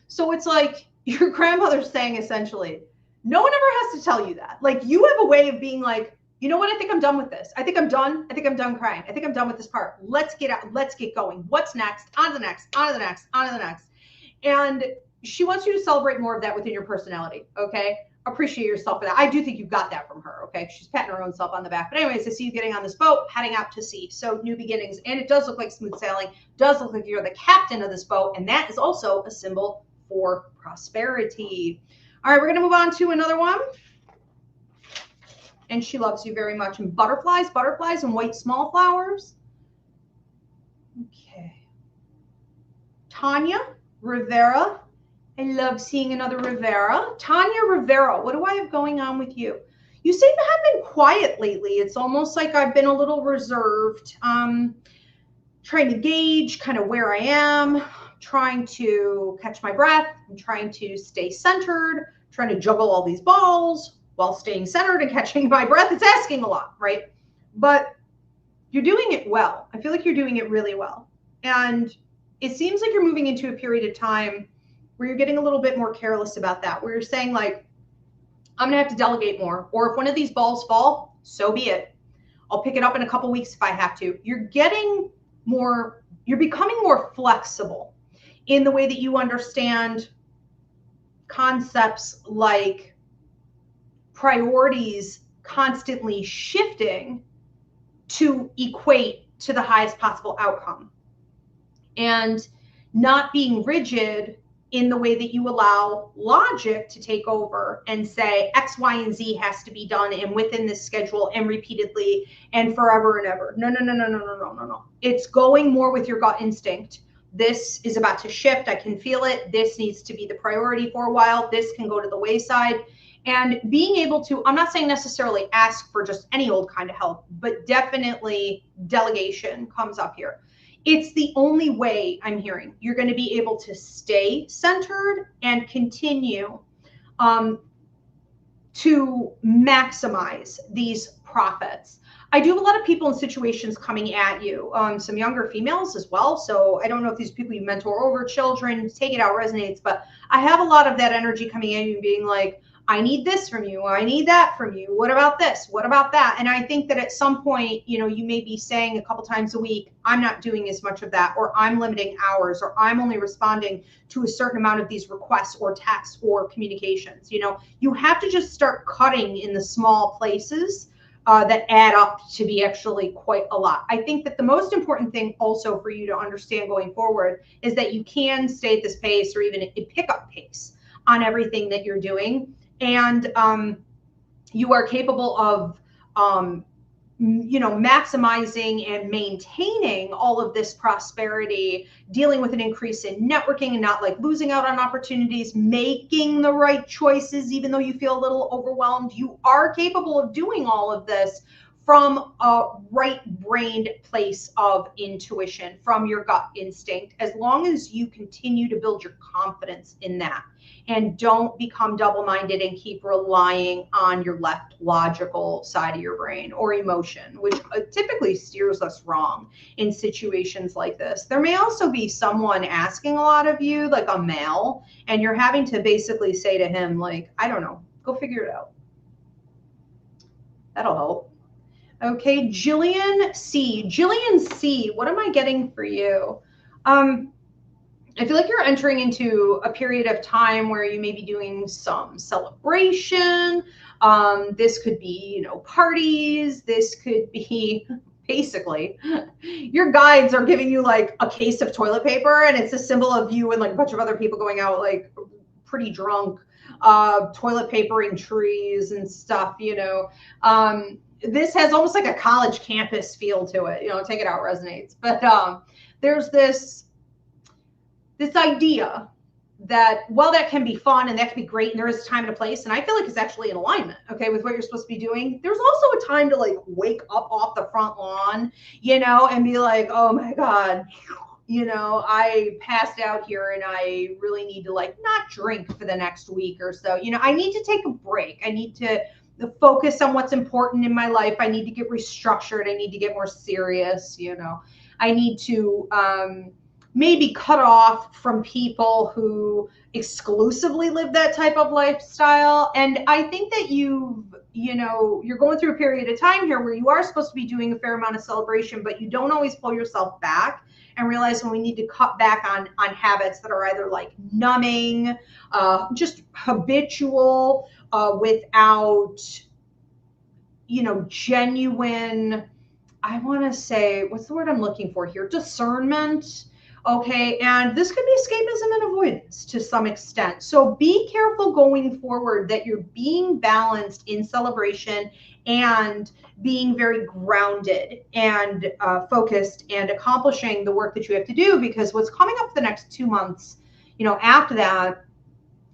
So it's like, your grandmother's saying essentially, no one ever has to tell you that. Like, you have a way of being like, you know what? I think I'm done with this. I think I'm done. I think I'm done crying. I think I'm done with this part. Let's get out. Let's get going. What's next? On to the next, on to the next, on to the next. And she wants you to celebrate more of that within your personality. Okay. Appreciate yourself for that. I do think you've got that from her. Okay. She's patting her own self on the back. But anyways, I see you getting on this boat, heading out to sea. So new beginnings. And it does look like smooth sailing. Does look like you're the captain of this boat. And that is also a symbol for prosperity. All right. We're going to move on to another one. And she loves you very much. And butterflies and white small flowers. Okay. Tanya Rivera. I love seeing another Rivera. Tanya Rivera, what do I have going on with you? You seem to have been quiet lately. It's almost like I've been a little reserved. Trying to gauge kind of where I am, trying to catch my breath. I'm trying to stay centered, trying to juggle all these balls while staying centered and catching my breath. It's asking a lot, right? But you're doing it well. I feel like you're doing it really well. And it seems like you're moving into a period of time where you're getting a little bit more careless about that, where you're saying like, I'm gonna have to delegate more, or if one of these balls fall, so be it. I'll pick it up in a couple weeks if I have to. You're getting more, you're becoming more flexible in the way that you understand concepts like priorities constantly shifting to equate to the highest possible outcome, and not being rigid in the way that you allow logic to take over and say X, Y, and Z has to be done and within this schedule and repeatedly and forever and ever. No. It's going more with your gut instinct. This is about to shift. I can feel it. This needs to be the priority for a while. This can go to the wayside. And being able to, I'm not saying necessarily ask for just any old kind of help, but definitely delegation comes up here. It's the only way I'm hearing you're going to be able to stay centered and continue to maximize these profits. I do have a lot of people in situations coming at you, some younger females as well. So I don't know if these people you mentor over children, take it out, resonates, but I have a lot of that energy coming at you being like, I need this from you. I need that from you. What about this? What about that? And I think that at some point, you know, you may be saying a couple times a week, I'm not doing as much of that, or I'm limiting hours, or I'm only responding to a certain amount of these requests or texts or communications. You know, you have to just start cutting in the small places that add up to be actually quite a lot. I think that the most important thing also for you to understand going forward is that you can stay at this pace or even pick up pace on everything that you're doing. And you are capable of, you know, maximizing and maintaining all of this prosperity, dealing with an increase in networking and not like losing out on opportunities, making the right choices, even though you feel a little overwhelmed. You are capable of doing all of this from a right-brained place of intuition, from your gut instinct, as long as you continue to build your confidence in that and don't become double-minded and keep relying on your left logical side of your brain or emotion, which typically steers us wrong in situations like this. There may also be someone asking a lot of you, like a male, and you're having to basically say to him, like, I don't know, go figure it out. That'll help. Okay, Jillian C, what am I getting for you? I feel like you're entering into a period of time where you may be doing some celebration. This could be, you know, parties. This could be basically your guides are giving you like a case of toilet paper, and it's a symbol of you and like a bunch of other people going out like pretty drunk, toilet papering trees and stuff, you know. This has almost like a college campus feel to it, you know, take it out, resonates. But there's this idea that, well, that can be fun and that can be great, and there is a time and a place, and I feel like it's actually in alignment, okay, with what you're supposed to be doing. There's also a time to like wake up off the front lawn, you know, and be like, oh my God, you know, I passed out here and I really need to like not drink for the next week or so. You know, I need to take a break. I need to focus on what's important in my life. I need to get restructured. I need to get more serious, you know. I need to maybe cut off from people who exclusively live that type of lifestyle. And I think that you're going through a period of time here where you are supposed to be doing a fair amount of celebration, but you don't always pull yourself back and realize when we need to cut back on habits that are either like numbing, just habitual, without, genuine, I want to say, what's the word I'm looking for here? Discernment. Okay. And this could be escapism and avoidance to some extent. So be careful going forward that you're being balanced in celebration and being very grounded and focused and accomplishing the work that you have to do, because what's coming up the next 2 months, after that,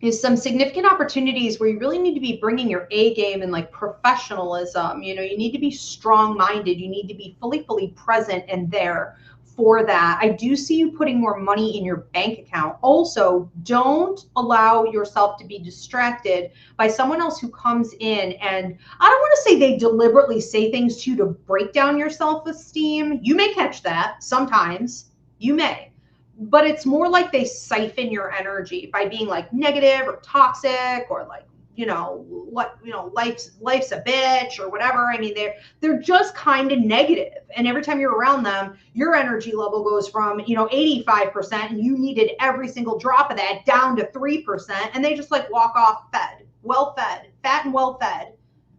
is some significant opportunities where you really need to be bringing your A game and like professionalism. You need to be strong-minded. You need to be fully present and there for that. I do see you putting more money in your bank account. Also, don't allow yourself to be distracted by someone else who comes in, and I don't want to say they deliberately say things to you to break down your self-esteem. You may catch that sometimes. You may. But it's more like they siphon your energy by being like negative or toxic or like, life's a bitch or whatever. I mean, they're just kind of negative. And every time you're around them, your energy level goes from, 85%, and you needed every single drop of that down to 3%. And they just like walk off fed, well-fed, fat and well-fed.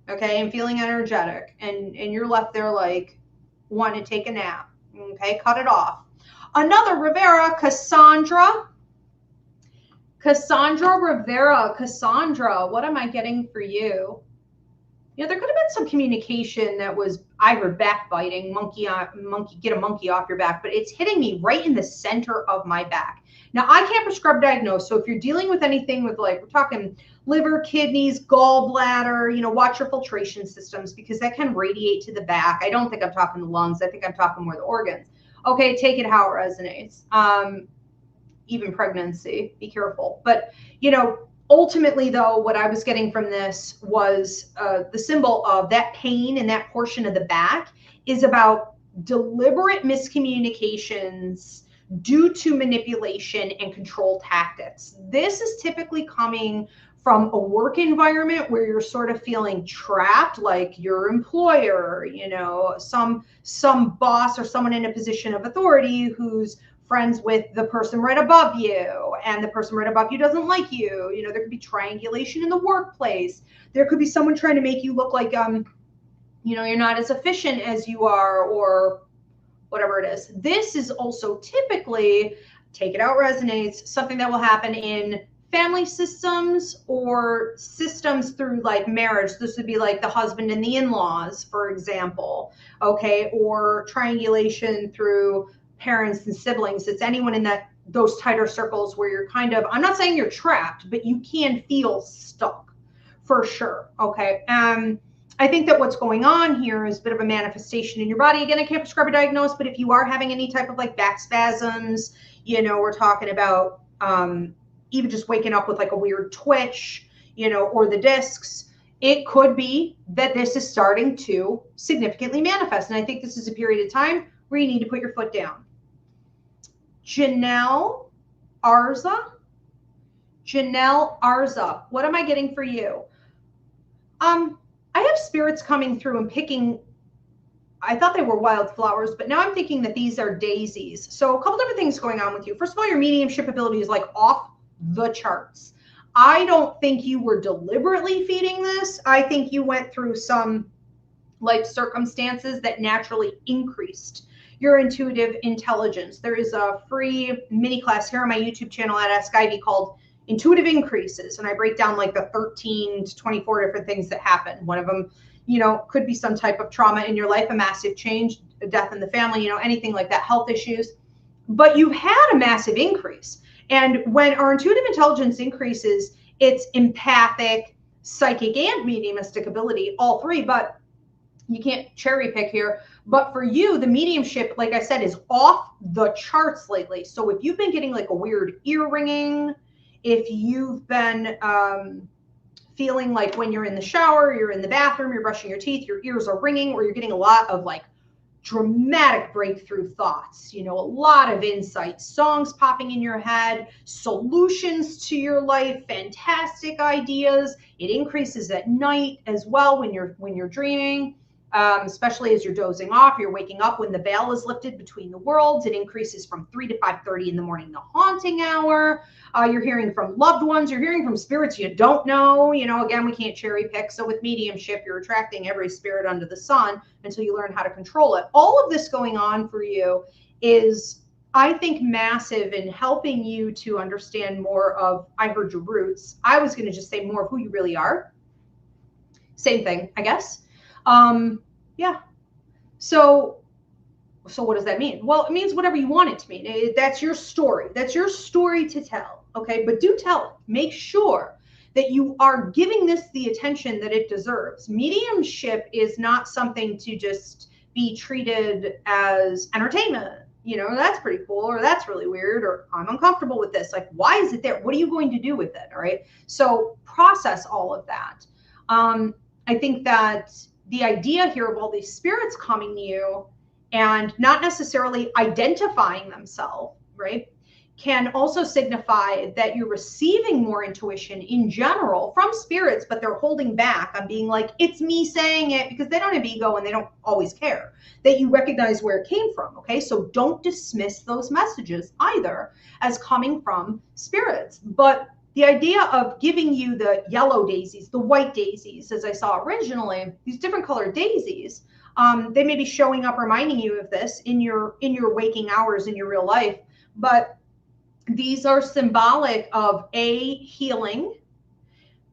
Okay. And feeling energetic. And you're left there like wanting to take a nap. Okay. Cut it off. Another Rivera, Cassandra Rivera. Cassandra, what am I getting for you? There could have been some communication that was, I heard backbiting, get a monkey off your back, but it's hitting me right in the center of my back. Now, I can't prescribe diagnose, so if you're dealing with anything with like, we're talking liver, kidneys, gallbladder, watch your filtration systems, because that can radiate to the back. I don't think I'm talking the lungs. I think I'm talking more the organs. Okay, take it how it resonates. Even pregnancy, be careful. But, ultimately, though, what I was getting from this was the symbol of that pain in that portion of the back is about deliberate miscommunications due to manipulation and control tactics. This is typically coming from a work environment where you're sort of feeling trapped, like your employer, some boss or someone in a position of authority who's friends with the person right above you, and the person right above you doesn't like you. There could be triangulation in the workplace. There could be someone trying to make you look like, you're not as efficient as you are, or whatever it is. This is also typically, take it out resonates, something that will happen in family systems or systems through like marriage. This would be like the husband and the in-laws, for example. Okay. Or triangulation through parents and siblings. It's anyone in those tighter circles where you're kind of, I'm not saying you're trapped, but you can feel stuck for sure. Okay. I think that what's going on here is a bit of a manifestation in your body. Again, I can't prescribe a diagnosis, but if you are having any type of like back spasms, we're talking about, even just waking up with like a weird twitch, or the discs, it could be that this is starting to significantly manifest. And I think this is a period of time where you need to put your foot down. Janelle Arza, what am I getting for you? I have spirits coming through and picking, I thought they were wildflowers, but now I'm thinking that these are daisies. So a couple different things going on with you. First of all, your mediumship ability is like off the charts. I don't think you were deliberately feeding this. I think you went through some life circumstances that naturally increased your intuitive intelligence. There is a free mini class here on my YouTube channel at Ask Ivy called Intuitive Increases. And I break down like the 13 to 24 different things that happen. One of them, could be some type of trauma in your life, a massive change, a death in the family, anything like that, health issues. But you've had a massive increase. And when our intuitive intelligence increases, it's empathic, psychic, and mediumistic ability, all three, but you can't cherry pick here. But for you, the mediumship, like I said, is off the charts lately. So if you've been getting like a weird ear ringing, if you've been feeling like when you're in the shower, you're in the bathroom, you're brushing your teeth, your ears are ringing, or you're getting a lot of like dramatic breakthrough thoughts, a lot of insight, songs popping in your head, solutions to your life, fantastic ideas. It increases at night as well when you're dreaming. Especially as you're dozing off, you're waking up when the veil is lifted between the worlds. It increases from 3 to 5:30 in the morning, the haunting hour. You're hearing from loved ones. You're hearing from spirits you don't know. Again, we can't cherry pick. So with mediumship, you're attracting every spirit under the sun until you learn how to control it. All of this going on for you is, I think, massive in helping you to understand more of, I heard your roots. I was going to just say more of who you really are. Same thing, I guess. Yeah. So what does that mean? Well, it means whatever you want it to mean. That's your story. That's your story to tell. Okay. But do tell it. Make sure that you are giving this the attention that it deserves. Mediumship is not something to just be treated as entertainment. That's pretty cool, or that's really weird, or I'm uncomfortable with this. Like, why is it there? What are you going to do with it? All right. So process all of that. I think that the idea here of all these spirits coming to you and not necessarily identifying themselves, right, can also signify that you're receiving more intuition in general from spirits, but they're holding back on being like, it's me saying it, because they don't have ego and they don't always care that you recognize where it came from. Okay. So don't dismiss those messages either as coming from spirits. But the idea of giving you the yellow daisies, the white daisies, as I saw originally, these different colored daisies, they may be showing up, reminding you of this in your waking hours in your real life. But these are symbolic of healing,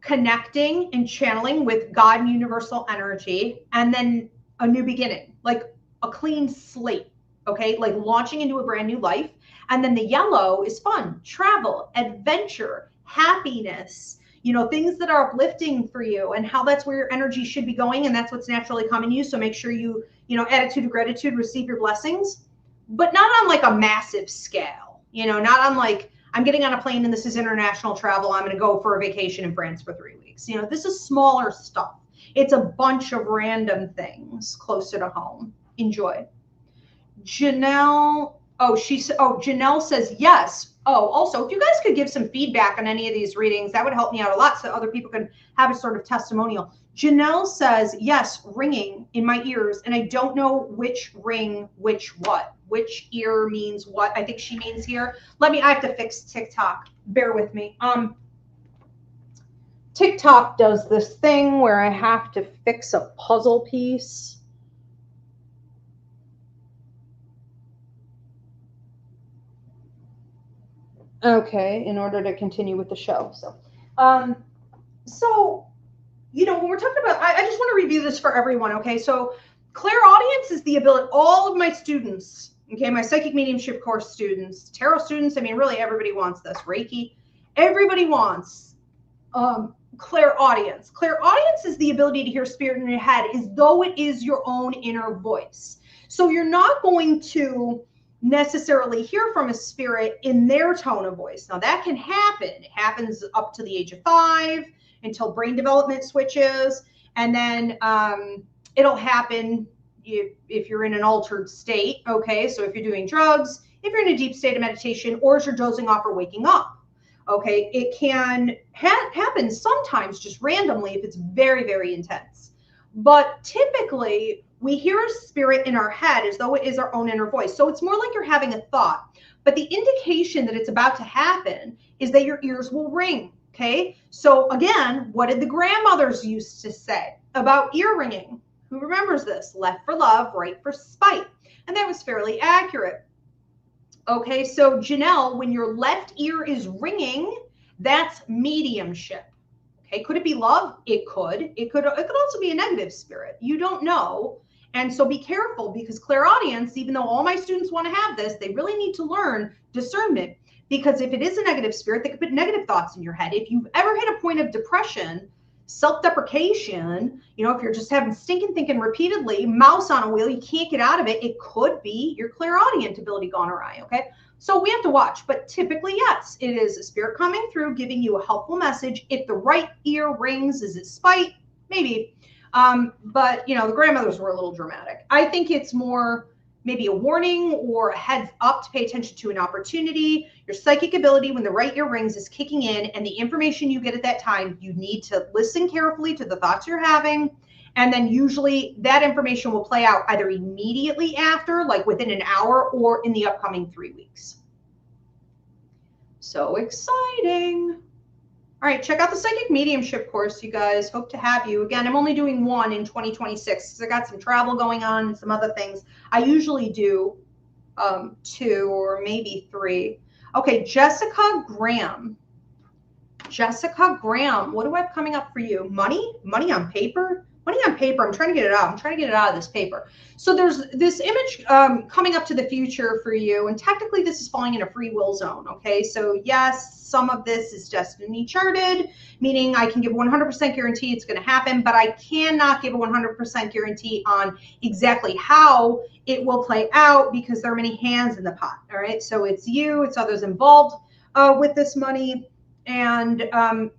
connecting and channeling with God and universal energy, and then a new beginning, like a clean slate. Okay, like launching into a brand new life. And then the yellow is fun, travel, adventure, happiness, things that are uplifting for you, and how that's where your energy should be going. And that's what's naturally coming to you. So make sure you, attitude of gratitude, receive your blessings, but not on like a massive scale, not on like, I'm getting on a plane and this is international travel. I'm going to go for a vacation in France for 3 weeks. This is smaller stuff. It's a bunch of random things closer to home. Enjoy. Janelle. Janelle says yes. Oh, also, if you guys could give some feedback on any of these readings, that would help me out a lot so other people can have a sort of testimonial. Janelle says, yes, ringing in my ears, and I don't know which ring, which ear means what. I think she means here. I have to fix TikTok. Bear with me. TikTok does this thing where I have to fix a puzzle piece. Okay, in order to continue with the show. So, when we're talking about, I just want to review this for everyone. Okay, so clairaudience is the ability, all of my students, okay, my psychic mediumship course students, tarot students, I mean, really everybody wants this, Reiki, everybody wants clairaudience. Clairaudience is the ability to hear spirit in your head as though it is your own inner voice. So you're not going to necessarily hear from a spirit in their tone of voice. Now that can happen. It happens up to the age of 5 until brain development switches. And then it'll happen if you're in an altered state. Okay. So if you're doing drugs, if you're in a deep state of meditation, or if you're dozing off or waking up. Okay. It can happen sometimes just randomly if it's very, very intense. But typically we hear a spirit in our head as though it is our own inner voice. So it's more like you're having a thought, but the indication that it's about to happen is that your ears will ring. Okay. So again, what did the grandmothers used to say about ear ringing? Who remembers this? Left for love, right for spite. And that was fairly accurate. Okay. So Janelle, when your left ear is ringing, that's mediumship. Okay. Could it be love? It could. It could also be a negative spirit. You don't know. And so be careful, because clairaudience, even though all my students want to have this, they really need to learn discernment, because if it is a negative spirit, they could put negative thoughts in your head. If you've ever hit a point of depression, self-deprecation, if you're just having stinking thinking repeatedly, mouse on a wheel, you can't get out of it, it could be your clairaudient ability gone awry. Okay. So we have to watch, but typically, yes, it is a spirit coming through, giving you a helpful message. If the right ear rings, is it spite? Maybe. But, you know, the grandmothers were a little dramatic. I think it's more maybe a warning or a heads up to pay attention to an opportunity. Your psychic ability, when the right ear rings, is kicking in, and the information you get at that time, you need to listen carefully to the thoughts you're having. And then usually that information will play out either immediately after, like within an hour, or in the upcoming 3 weeks. So exciting. All right, check out the Psychic Mediumship course, you guys. Hope to have you. Again, I'm only doing one in 2026 because I got some travel going on and some other things. I usually do 2 or maybe 3. Okay, Jessica Graham. Jessica Graham, what do I have coming up for you? Money? Money on paper? Money on paper. I'm trying to get it out. I'm trying to get it out of this paper. So there's this image coming up to the future for you. And technically this is falling in a free will zone. Okay. So yes, some of this is destiny charted, meaning I can give 100% guarantee it's going to happen, but I cannot give a 100% guarantee on exactly how it will play out because there are many hands in the pot. All right. So it's you, it's others involved with this money. And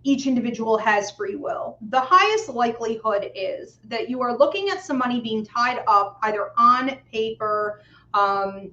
each individual has free will. The highest likelihood is that you are looking at some money being tied up either on paper,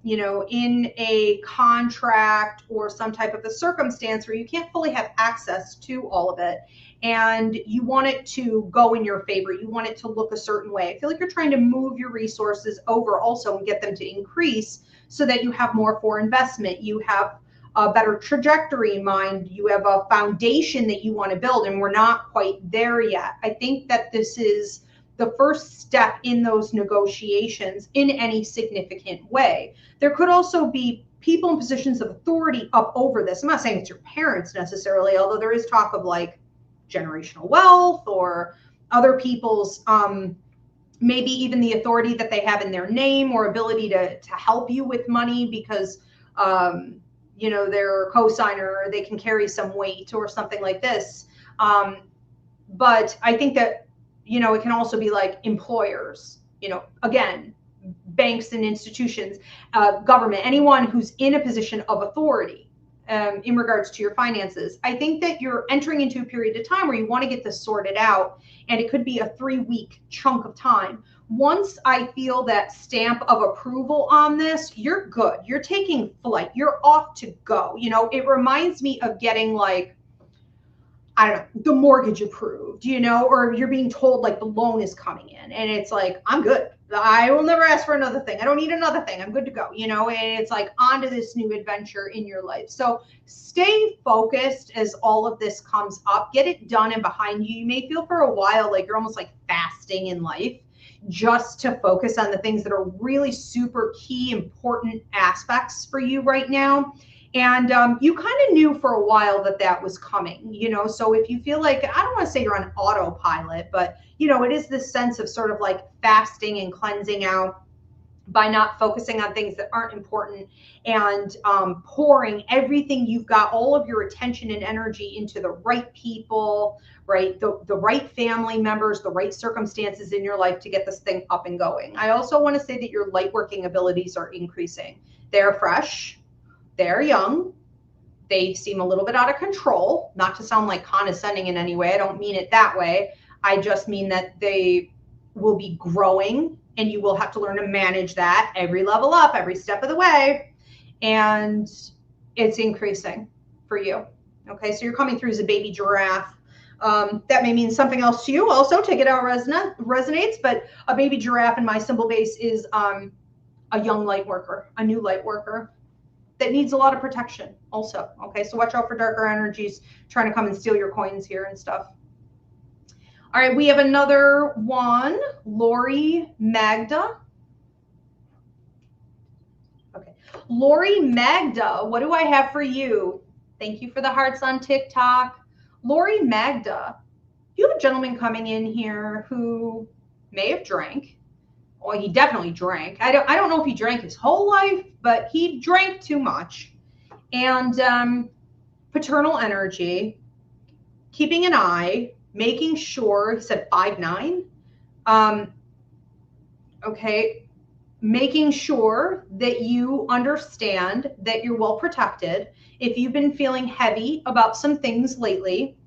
you know, in a contract or some type of a circumstance where you can't fully have access to all of it. And you want it to go in your favor. You want it to look a certain way. I feel like you're trying to move your resources over also and get them to increase so that you have more for investment. You have a better trajectory in mind. You have a foundation that you want to build, and we're not quite there yet. I think that this is the first step in those negotiations in any significant way. There could also be people in positions of authority up over this. I'm not saying it's your parents necessarily, although there is talk of like generational wealth or other people's maybe even the authority that they have in their name or ability to help you with money because you know, they're a co-signer or they can carry some weight or something like this. But I think that, you know, it can also be like employers, you know, again, banks and institutions, government, anyone who's in a position of authority in regards to your finances. I think that you're entering into a period of time where you want to get this sorted out, and it could be a 3-week chunk of time. Once I feel that stamp of approval on this, you're good. You're taking flight. You're off to go. You know, it reminds me of getting like, I don't know, the mortgage approved, you know, or you're being told like the loan is coming in and it's like, I'm good. I will never ask for another thing. I don't need another thing. I'm good to go, you know, and it's like on to this new adventure in your life. So stay focused as all of this comes up. Get it done and behind you. You may feel for a while like you're almost like fasting in life, just to focus on the things that are really super key, important aspects for you right now. And you kind of knew for a while that that was coming, you know, so if you feel like, I don't want to say you're on autopilot, but, you know, it is this sense of sort of like fasting and cleansing out by not focusing on things that aren't important and pouring everything you've got, all of your attention and energy into the right people, right? The right family members, the right circumstances in your life to get this thing up and going. I also want to say that your light working abilities are increasing. They're fresh. They're young. They seem a little bit out of control, not to sound like condescending in any way. I don't mean it that way. I just mean that they will be growing and you will have to learn to manage that every level up, every step of the way. And it's increasing for you. Okay, so you're coming through as a baby giraffe. That may mean something else to you also. Take it out resonates, but a baby giraffe in my symbol base is a young light worker, a new light worker that needs a lot of protection also. Okay, so watch out for darker energies trying to come and steal your coins here and stuff. All right, we have another one, Lori Magda. Okay, Lori Magda, what do I have for you? Thank you for the hearts on TikTok. Lori Magda, you have a gentleman coming in here who may have drank. Well, he definitely drank. I don't know if he drank his whole life, but he drank too much. And paternal energy, keeping an eye, making sure, he said 5'9". Okay, making sure that you understand that you're well protected. If you've been feeling heavy about some things lately,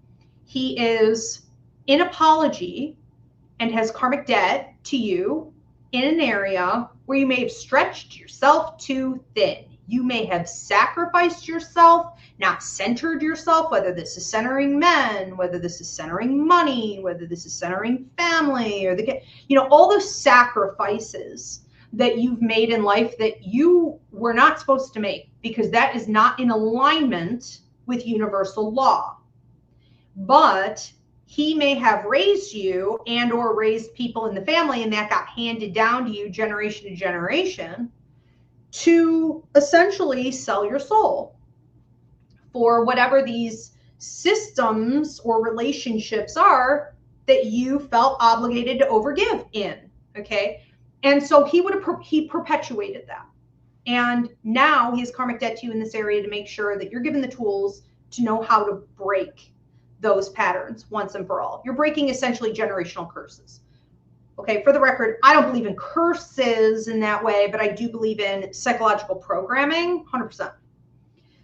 he is in apology and has karmic debt to you in an area where you may have stretched yourself too thin. You may have sacrificed yourself, not centered yourself, whether this is centering men, whether this is centering money, whether this is centering family, or all those sacrifices that you've made in life that you were not supposed to make, because that is not in alignment with universal law. But he may have raised you and or raised people in the family, and that got handed down to you generation to generation, to essentially sell your soul for whatever these systems or relationships are that you felt obligated to overgive in. Okay. And so he perpetuated that. And now he has karmic debt to you in this area to make sure that you're given the tools to know how to break those patterns once and for all. You're breaking essentially generational curses. Okay, for the record, I don't believe in curses in that way, but I do believe in psychological programming, 100%.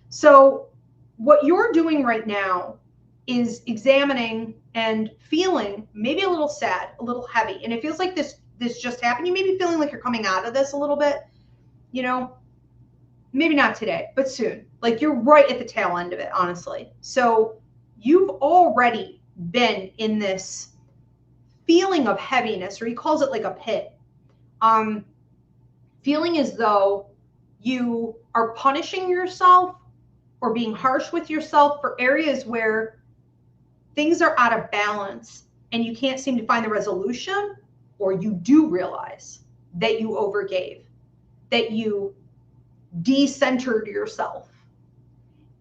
So what you're doing right now is examining and feeling maybe a little sad, a little heavy. And it feels like this just happened. You may be feeling like you're coming out of this a little bit, maybe not today, but soon. Like you're right at the tail end of it, honestly. So you've already been in this feeling of heaviness, or he calls it like a pit, feeling as though you are punishing yourself or being harsh with yourself for areas where things are out of balance and you can't seem to find the resolution, or you do realize that you overgave, that you decentered yourself,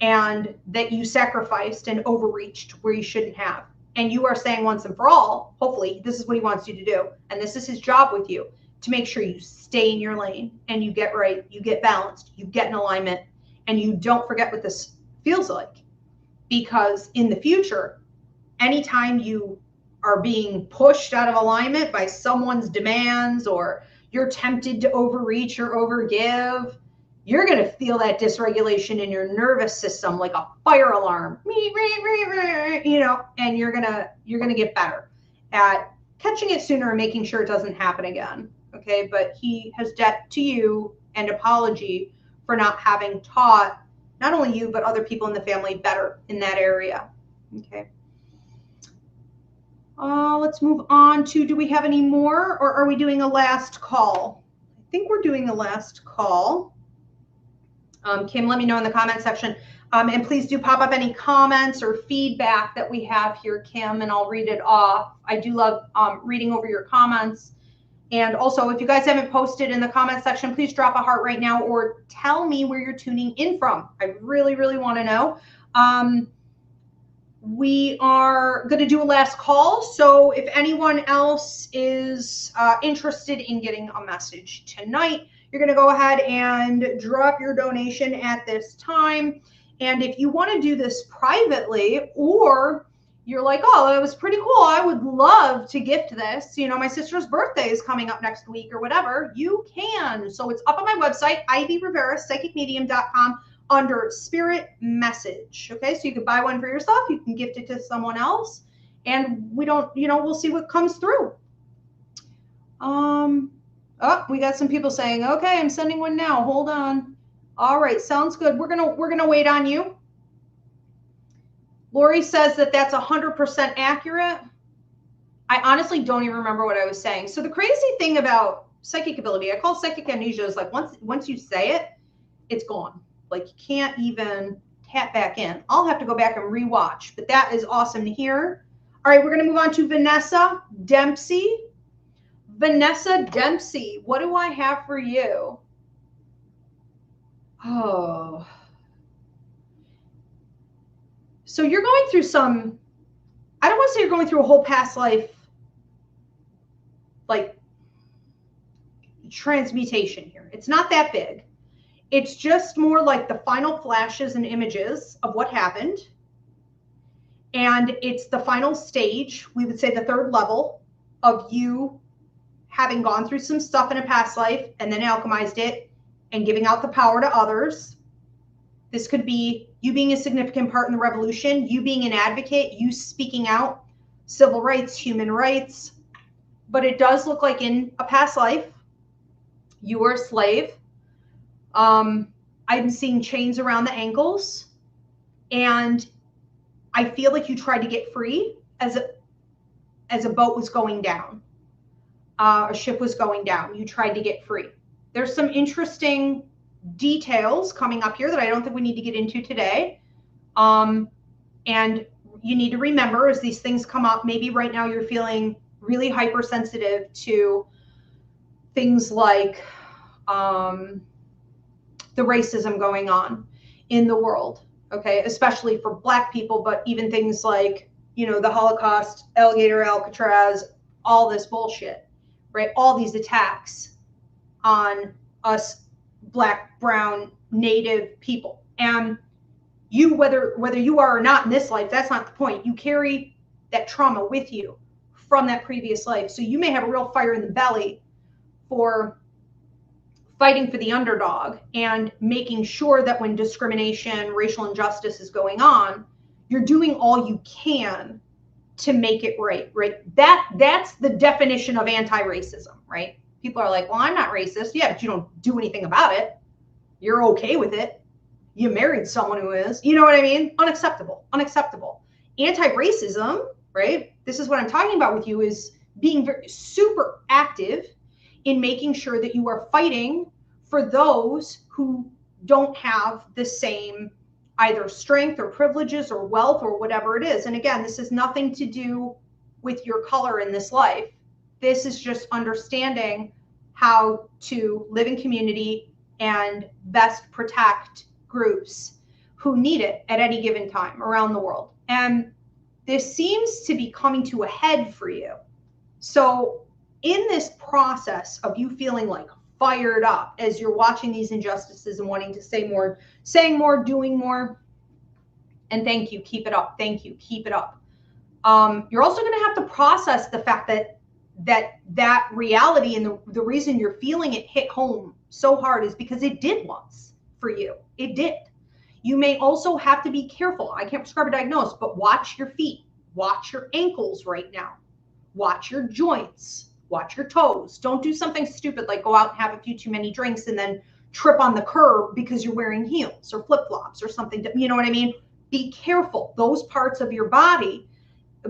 and that you sacrificed and overreached where you shouldn't have. And you are saying once and for all, hopefully, this is what he wants you to do. And this is his job with you, to make sure you stay in your lane and you get right, you get balanced, you get in alignment, and you don't forget what this feels like. Because in the future, anytime you are being pushed out of alignment by someone's demands, or you're tempted to overreach or overgive, you're going to feel that dysregulation in your nervous system like a fire alarm, and you're going to get better at catching it sooner and making sure it doesn't happen again. Okay. But he has debt to you and apology for not having taught not only you, but other people in the family better in that area. Okay. Let's move on to, do we have any more, or are we doing a last call? I think we're doing a last call. Kim, let me know in the comment section. And please do pop up any comments or feedback that we have here, Kim, and I'll read it off. I do love reading over your comments. And also, if you guys haven't posted in the comment section, please drop a heart right now, or tell me where you're tuning in from. I really, really want to know. We are going to do a last call. So if anyone else is interested in getting a message tonight, you're going to go ahead and drop your donation at this time. And if you want to do this privately, or you're like, oh, that was pretty cool, I would love to gift this, my sister's birthday is coming up next week or whatever, you can. So it's up on my website, Ivy Rivera Psychic Medium.com, under Spirit Message. Okay, so you can buy one for yourself, you can gift it to someone else, and we don't, we'll see what comes through. Oh, we got some people saying, okay, I'm sending one now. Hold on. All right, sounds good. We're gonna wait on you. Lori says that that's 100% accurate. I honestly don't even remember what I was saying. So the crazy thing about psychic ability, I call psychic amnesia, is like once you say it, it's gone. Like you can't even tap back in. I'll have to go back and rewatch, but that is awesome to hear. All right, we're gonna move on to Vanessa Dempsey. Vanessa Dempsey, what do I have for you? Oh. So you're going through some, I don't want to say you're going through a whole past life, like, transmutation here. It's not that big. It's just more like the final flashes and images of what happened. And it's the final stage, we would say the third level of you having gone through some stuff in a past life and then alchemized it and giving out the power to others. This could be you being a significant part in the revolution, you being an advocate, you speaking out, civil rights, human rights, but it does look like in a past life, you were a slave. I'm seeing chains around the ankles, and I feel like you tried to get free as a boat was going down, a ship was going down. You tried to get free. There's some interesting details coming up here that I don't think we need to get into today. And you need to remember as these things come up, maybe right now you're feeling really hypersensitive to things like the racism going on in the world, okay, especially for Black people, but even things like, you know, the Holocaust, Alligator, Alcatraz, all this bullshit, right? All these attacks on us Black, brown, Native people. And you, whether you are or not in this life, that's not the point. You carry that trauma with you from that previous life. So you may have a real fire in the belly for fighting for the underdog and making sure that when discrimination, racial injustice is going on, you're doing all you can to make it right, right? That's the definition of anti-racism, right? People are like, well, I'm not racist. Yeah, but you don't do anything about it. You're okay with it. You married someone who is, you know what I mean? Unacceptable, unacceptable. Anti-racism, right? This is what I'm talking about with you, is being very, super active in making sure that you are fighting for those who don't have the same either strength or privileges or wealth or whatever it is. And again, this has nothing to do with your color in this life. This is just understanding how to live in community and best protect groups who need it at any given time around the world. And this seems to be coming to a head for you. So in this process of you feeling like fired up as you're watching these injustices and wanting to say more, saying more, doing more, and thank you, keep it up, thank you, keep it up. You're also going to have to process the fact that reality, and the reason you're feeling it hit home so hard is because it did once for you. It did. You may also have to be careful. I can't prescribe a diagnosis, but watch your feet, watch your ankles right now, watch your joints, watch your toes. Don't do something stupid like go out and have a few too many drinks and then trip on the curb because you're wearing heels or flip-flops or something. You know what I mean? Be careful. Those parts of your body,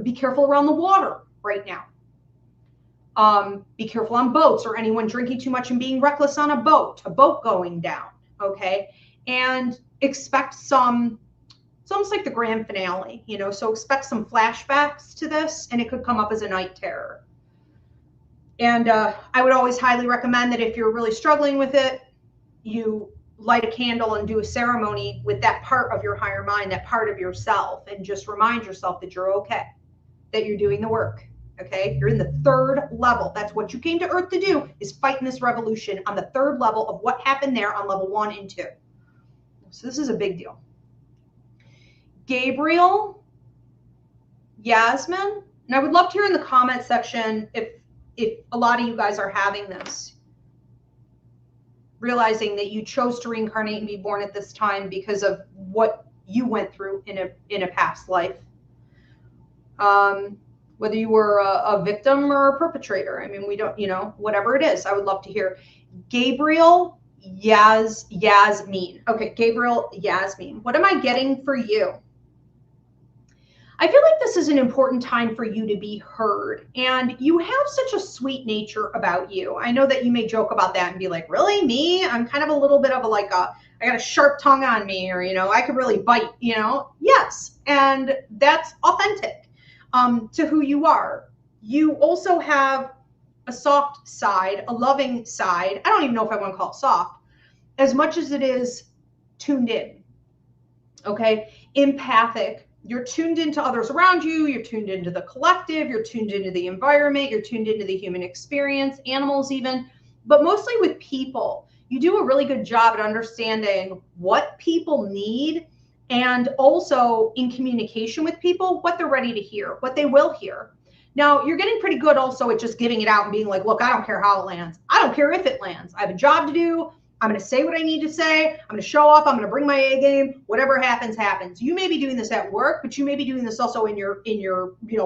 be careful around the water right now. Be careful on boats or anyone drinking too much and being reckless on a boat going down, okay? And expect some, it's almost like the grand finale, you know, so expect some flashbacks to this, and it could come up as a night terror. And I would always highly recommend that if you're really struggling with it, you light a candle and do a ceremony with that part of your higher mind, that part of yourself, and just remind yourself that you're okay, that you're doing the work. Okay, you're in the third level. That's what you came to Earth to do, is fight in this revolution on the third level of what happened there on level 1 and 2. So this is a big deal. Gabriel, Yasmin, and I would love to hear in the comment section if a lot of you guys are having this, realizing that you chose to reincarnate and be born at this time because of what you went through in a past life. Whether you were a victim or a perpetrator. I mean, we don't, you know, whatever it is, I would love to hear. Gabriel Yasmin. Okay, Gabriel Yasmin. What am I getting for you? I feel like this is an important time for you to be heard, and you have such a sweet nature about you. I know that you may joke about that and be like, really, me? I'm kind of a little bit of a, like I got a sharp tongue on me, or, you know, I could really bite, you know? Yes, and that's authentic to who you are. You also have a soft side, a loving side. I don't even know if I want to call it soft, as much as it is tuned in, okay? Empathic. You're tuned into others around you. You're tuned into the collective. You're tuned into the environment. You're tuned into the human experience, animals even, but mostly with people. You do a really good job at understanding what people need, and also in communication with people, what they're ready to hear, what they will hear. Now, you're getting pretty good also at just giving it out and being like, look, I don't care how it lands. I don't care if it lands. I have a job to do. I'm going to say what I need to say. I'm going to show up. I'm going to bring my A game. Whatever happens, happens. You may be doing this at work, but you may be doing this also in your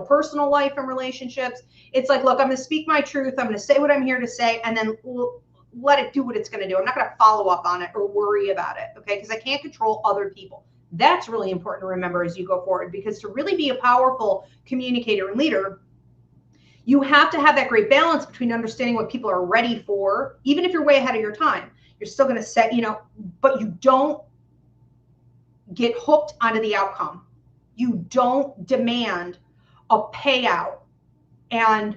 personal life and relationships. It's like, look, I'm going to speak my truth. I'm going to say what I'm here to say, and then let it do what it's going to do. I'm not going to follow up on it or worry about it, okay? Because I can't control other people. That's really important to remember as you go forward, because to really be a powerful communicator and leader, you have to have that great balance between understanding what people are ready for, even if you're way ahead of your time. You're still going to set, but you don't get hooked onto the outcome. You don't demand a payout and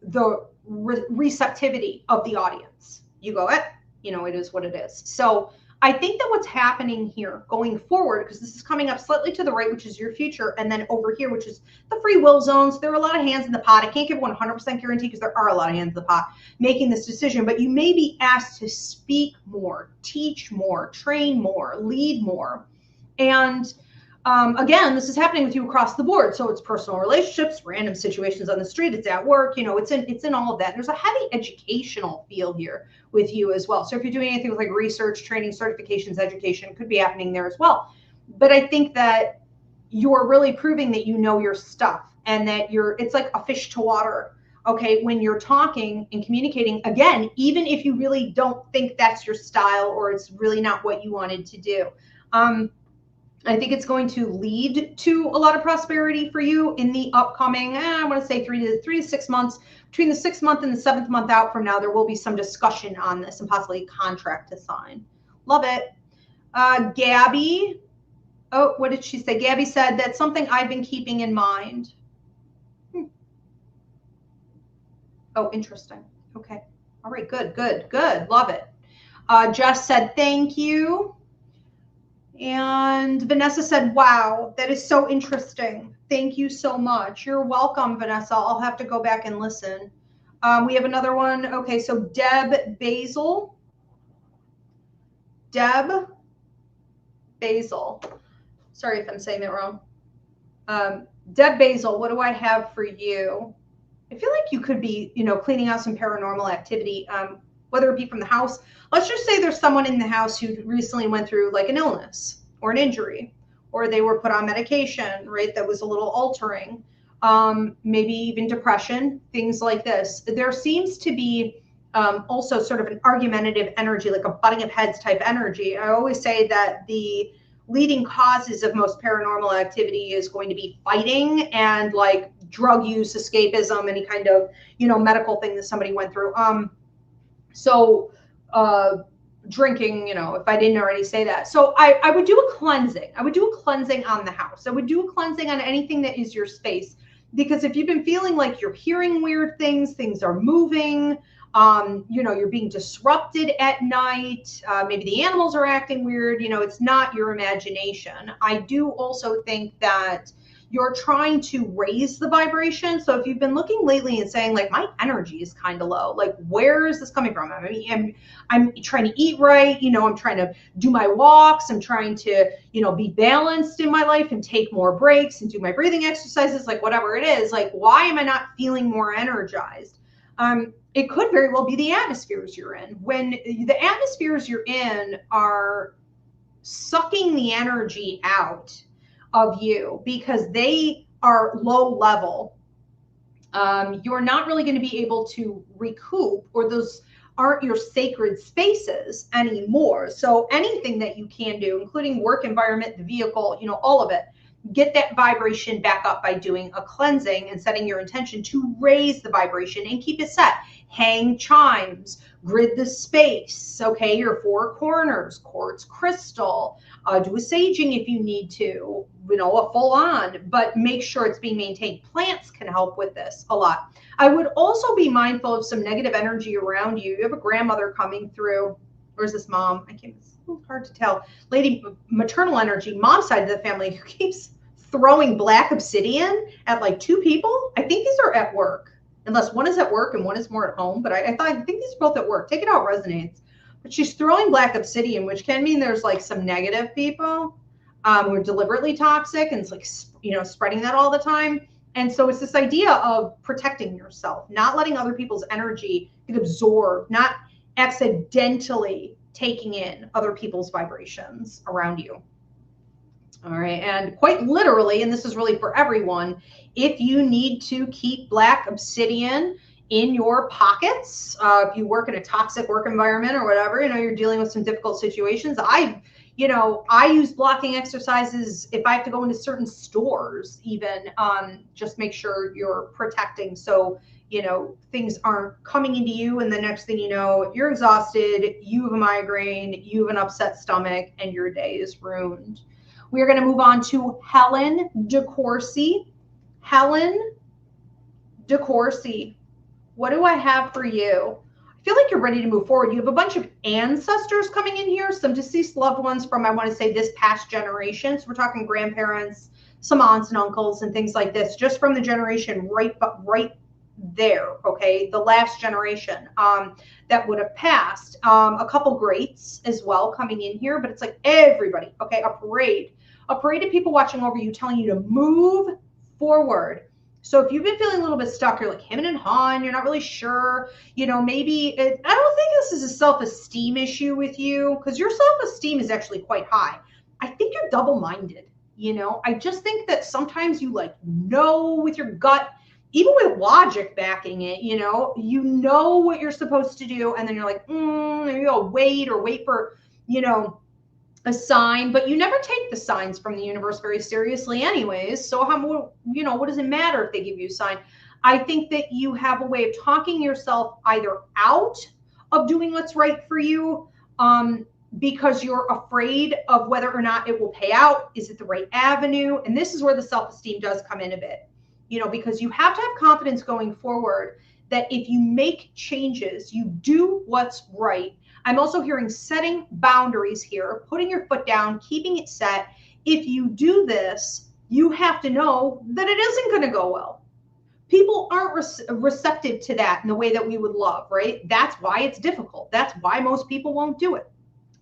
the receptivity of the audience. You go, it is what it is. So I think that what's happening here going forward, because this is coming up slightly to the right, which is your future, and then over here, which is the free will zones, there are a lot of hands in the pot. I can't give 100% guarantee because there are a lot of hands in the pot making this decision, but you may be asked to speak more, teach more, train more, lead more. And again, this is happening with you across the board. So it's personal relationships, random situations on the street, it's at work, it's in all of that. There's a heavy educational feel here with you as well. So if you're doing anything with like research, training, certifications, education, it could be happening there as well. But I think that you're really proving that you know your stuff, and that it's like a fish to water. Okay, when you're talking and communicating, again, even if you really don't think that's your style or it's really not what you wanted to do. I think it's going to lead to a lot of prosperity for you in the upcoming, I want to say 3 to 6 months. Between the 6th month and the 7th month out from now, there will be some discussion on this and possibly a contract to sign. Love it. Gabby. Oh, what did she say? Gabby said, that's something I've been keeping in mind. Oh, interesting. Okay. All right. Good. Love it. Jess said, thank you. And Vanessa said, wow, that is so interesting. Thank you so much. You're welcome, Vanessa. I'll have to go back and listen. We have another one. Okay, so Deb Basil. Sorry if I'm saying that wrong. Deb Basil, what do I have for you? I feel like you could be, cleaning out some paranormal activity, whether it be from the house. Let's just say there's someone in the house who recently went through like an illness or an injury, or they were put on medication, right? That was a little altering, maybe even depression, things like this. There seems to be also sort of an argumentative energy, like a butting of heads type energy. I always say that the leading causes of most paranormal activity is going to be fighting and like drug use, escapism, any kind of, medical thing that somebody went through. Drinking, if I didn't already say that. So I would do a cleansing. I would do a cleansing on the house. I would do a cleansing on anything that is your space. Because if you've been feeling like you're hearing weird things are moving, you're being disrupted at night, maybe the animals are acting weird, it's not your imagination. I do also think that you're trying to raise the vibration. So if you've been looking lately and saying like, my energy is kind of low, like, where is this coming from? I mean, I'm trying to eat right. I'm trying to do my walks. I'm trying to, be balanced in my life and take more breaks and do my breathing exercises, like whatever it is, like, why am I not feeling more energized? It could very well be the atmospheres you're in. When the atmospheres you're in are sucking the energy out of you because they are low level, you're not really going to be able to recoup, or those aren't your sacred spaces anymore. So anything that you can do, including work environment, the vehicle, all of it, get that vibration back up by doing a cleansing and setting your intention to raise the vibration and keep it set. Hang chimes, grid the space, okay, your 4 corners, quartz crystal, do a saging if you need to, a full on, but make sure it's being maintained. Plants can help with this a lot. I would also be mindful of some negative energy around you. You have a grandmother coming through, or is this mom? It's a little hard to tell. Lady, maternal energy, mom's side of the family, who keeps throwing black obsidian at like 2 people. I think these are at work. Unless one is at work and one is more at home, but I think these are both at work. Take it out, resonates. But she's throwing black obsidian, which can mean there's like some negative people who are deliberately toxic, and it's like, spreading that all the time. And so it's this idea of protecting yourself, not letting other people's energy get absorbed, not accidentally taking in other people's vibrations around you. All right. And quite literally, and this is really for everyone, if you need to keep black obsidian in your pockets, if you work in a toxic work environment or whatever, you're dealing with some difficult situations. I use blocking exercises if I have to go into certain stores, even just make sure you're protecting. So, things aren't coming into you. And the next thing you know, you're exhausted, you have a migraine, you have an upset stomach, and your day is ruined. We are going to move on to Helen DeCourcy. Helen DeCourcy, what do I have for you? I feel like you're ready to move forward. You have a bunch of ancestors coming in here, some deceased loved ones from, I want to say, this past generation. So we're talking grandparents, some aunts and uncles and things like this, just from the generation right there, okay? The last generation that would have passed. A couple greats as well coming in here, but it's like everybody, okay? A parade of people watching over you, telling you to move forward. So if you've been feeling a little bit stuck, you're like hemming and hawing, you're not really sure, maybe I don't think this is a self-esteem issue with you, because your self-esteem is actually quite high. I think you're double-minded, I just think that sometimes you know with your gut, even with logic backing it, you know what you're supposed to do, and then you're like, maybe I'll wait for, a sign, but you never take the signs from the universe very seriously anyways. So what does it matter if they give you a sign? I think that you have a way of talking yourself either out of doing what's right for you, because you're afraid of whether or not it will pay out. Is it the right avenue? And this is where the self-esteem does come in a bit, because you have to have confidence going forward that if you make changes, you do what's right. I'm also hearing setting boundaries here, putting your foot down, keeping it set. If you do this, you have to know that it isn't going to go well. People aren't receptive to that in the way that we would love, right? That's why it's difficult. That's why most people won't do it.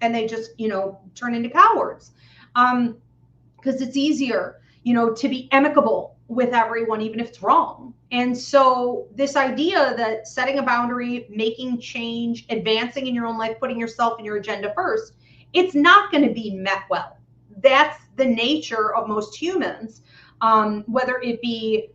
And they just, turn into cowards. Because it's easier, to be amicable with everyone, even if it's wrong. And so this idea that setting a boundary, making change, advancing in your own life, putting yourself and your agenda first, it's not going to be met well. That's the nature of most humans, whether it be,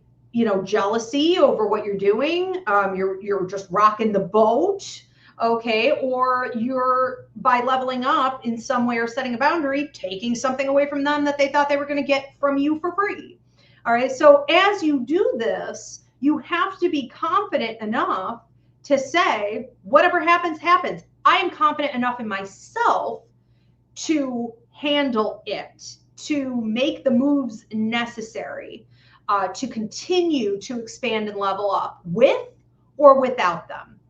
jealousy over what you're doing, you're just rocking the boat, okay, or you're, by leveling up in some way or setting a boundary, taking something away from them that they thought they were going to get from you for free. All right, so as you do this, you have to be confident enough to say, whatever happens, happens. I am confident enough in myself to handle it, to make the moves necessary, to continue to expand and level up with or without them,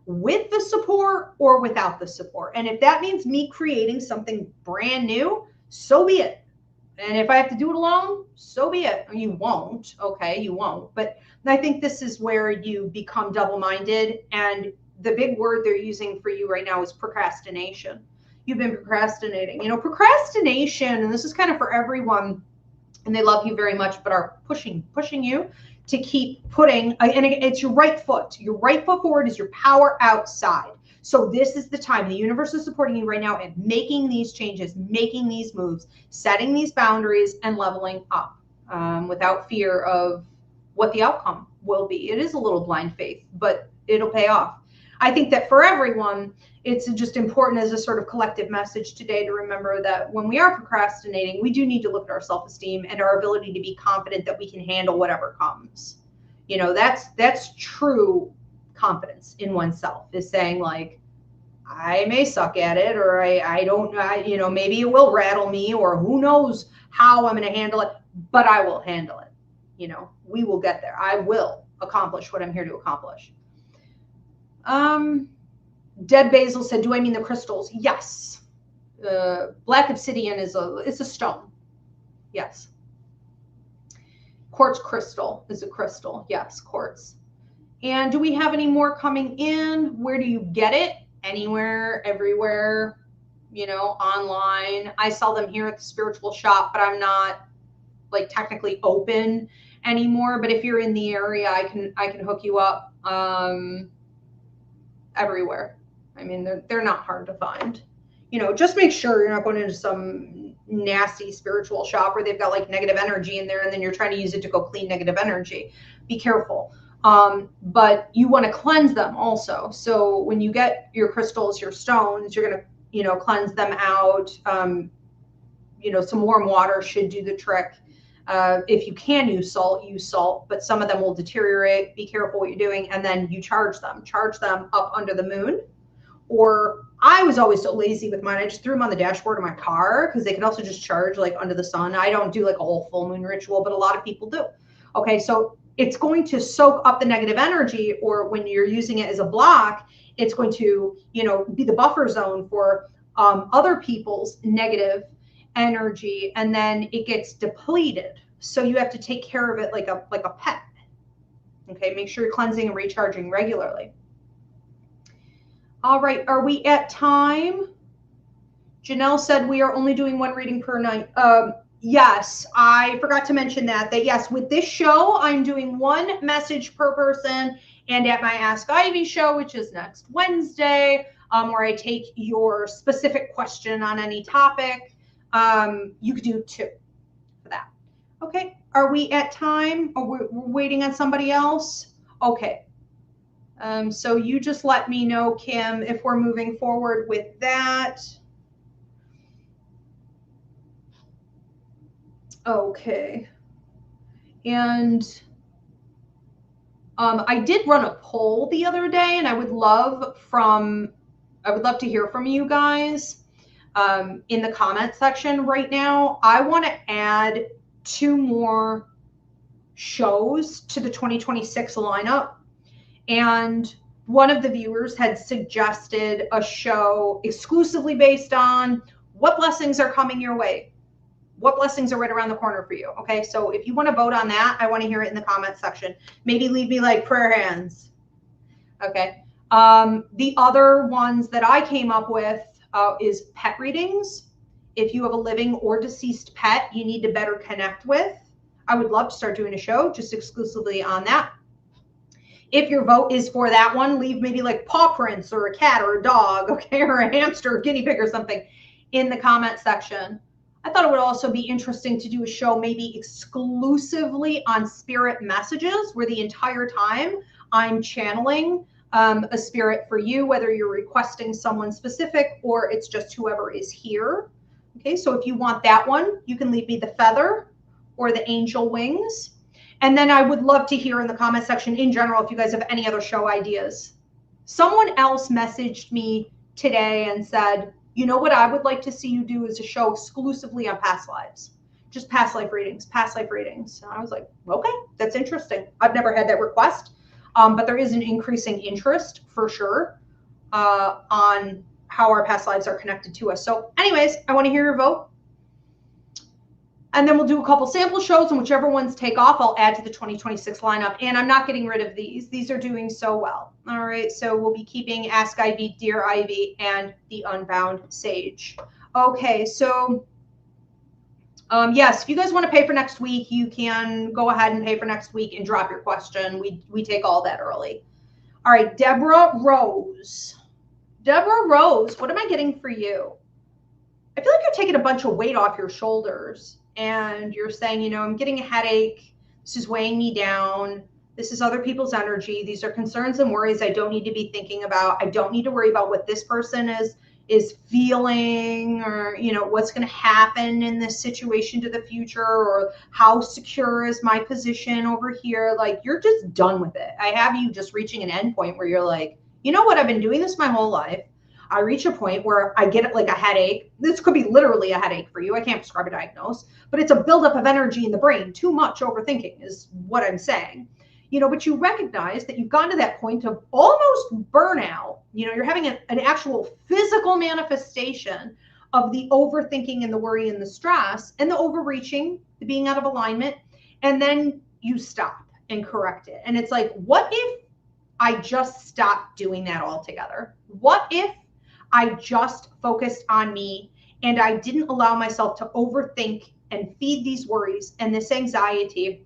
with the support or without the support. And if that means me creating something brand new, so be it. And if I have to do it alone, so be it. You won't, okay, you won't. But I think this is where you become double-minded. And the big word they're using for you right now is procrastination. You've been procrastinating. Procrastination, and this is kind of for everyone, and they love you very much, but are pushing you to keep putting, and it's your right foot. Your right foot forward is your power outside. So this is the time. The universe is supporting you right now and making these changes, making these moves, setting these boundaries, and leveling up without fear of what the outcome will be. It is a little blind faith, but it'll pay off. I think that for everyone, it's just important as a sort of collective message today to remember that when we are procrastinating, we do need to look at our self-esteem and our ability to be confident that we can handle whatever comes. That's true confidence in oneself, is saying like, I may suck at it, or I don't, maybe it will rattle me, or who knows how I'm going to handle it, but I will handle it. We will get there. I will accomplish what I'm here to accomplish. Dead Basil said, do I mean the crystals? Yes. Black obsidian is a stone. Yes. Quartz crystal is a crystal. Yes, quartz. And do we have any more coming in? Where do you get it? Anywhere, everywhere, online. I sell them here at the spiritual shop, but I'm not technically open anymore. But if you're in the area, I can hook you up everywhere. I mean, they're not hard to find. You know, just make sure you're not going into some nasty spiritual shop where they've got like negative energy in there and then you're trying to use it to go clean negative energy. Be careful. But you want to cleanse them also. So when you get your crystals, your stones, you're going to, you know, cleanse them out. You know, some warm water should do the trick. If you can use salt, but some of them will deteriorate. Be careful what you're doing. And then you charge them up under the moon. Or I was always so lazy with mine. I just threw them on the dashboard of my car because they can also just charge like under the sun. I don't do like a whole full moon ritual, but a lot of people do. Okay, so it's going to soak up the negative energy, or when you're using it as a block, it's going to, you know, be the buffer zone for other people's negative energy, and then it gets depleted. So you have to take care of it like a pet. Okay, make sure you're cleansing and recharging regularly. All right, are we at time? Janelle said we are only doing one reading per night. Yes, I forgot to mention that yes, with this show, I'm doing one message per person, and at my Ask Ivy show, which is next Wednesday, where I take your specific question on any topic, you could do 2 for that. Okay, are we at time? Or we're waiting on somebody else? Okay. So you just let me know, Kim, if we're moving forward with that. Okay. And I did run a poll the other day, and I would love to hear from you guys in the comment section right now. I want to add 2 more shows to the 2026 lineup. And one of the viewers had suggested a show exclusively based on what blessings are coming your way. What blessings are right around the corner for you? Okay, so if you want to vote on that, I want to hear it in the comment section. Maybe leave me like prayer hands. Okay. The other ones that I came up with is pet readings. If you have a living or deceased pet you need to better connect with, I would love to start doing a show just exclusively on that. If your vote is for that one, leave maybe like paw prints or a cat or a dog, okay, or a hamster or guinea pig or something in the comment section. I thought it would also be interesting to do a show maybe exclusively on spirit messages, where the entire time I'm channeling a spirit for you, whether you're requesting someone specific or it's just whoever is here. Okay, so if you want that one, you can leave me the feather or the angel wings. And then I would love to hear in the comment section in general if you guys have any other show ideas. Someone else messaged me today and said, you know what I would like to see you do is a show exclusively on past lives. Just past life readings, past life readings. And I was like, okay, that's interesting. I've never had that request, but there is an increasing interest for sure on how our past lives are connected to us. So anyways, I want to hear your vote. And then we'll do a couple sample shows, and whichever ones take off, I'll add to the 2026 lineup. And I'm not getting rid of these. These are doing so well. All right, so we'll be keeping Ask Ivy, Dear Ivy, and the Unbound Sage. Okay, so yes, if you guys want to pay for next week, you can go ahead and pay for next week and drop your question. We take all that early. All right, Deborah Rose. Deborah Rose, what am I getting for you? I feel like you're taking a bunch of weight off your shoulders. And you're saying, you know, I'm getting a headache. This is weighing me down. This is other people's energy. These are concerns and worries I don't need to be thinking about. I don't need to worry about what this person is feeling, or, you know, what's going to happen in this situation to the future, or how secure is my position over here. Like, you're just done with it. I have you just reaching an end point where you're like, you know what? I've been doing this my whole life. I reach a point where I get like a headache. This could be literally a headache for you. I can't prescribe a diagnose, but it's a buildup of energy in the brain. Too much overthinking is what I'm saying. You know, but you recognize that you've gotten to that point of almost burnout. You know, you're having an actual physical manifestation of the overthinking and the worry and the stress and the overreaching, the being out of alignment. And then you stop and correct it. And it's like, what if I just stopped doing that altogether? What if I just focused on me and I didn't allow myself to overthink and feed these worries and this anxiety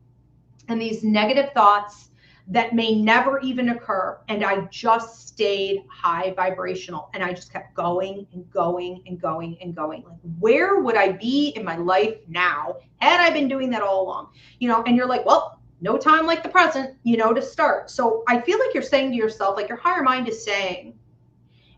and these negative thoughts that may never even occur. And I just stayed high vibrational, and I just kept going and going and going and going. Like, where would I be in my life now had I been doing that all along? And you're like, well, no time like the present, to start. So I feel like you're saying to yourself, like your higher mind is saying,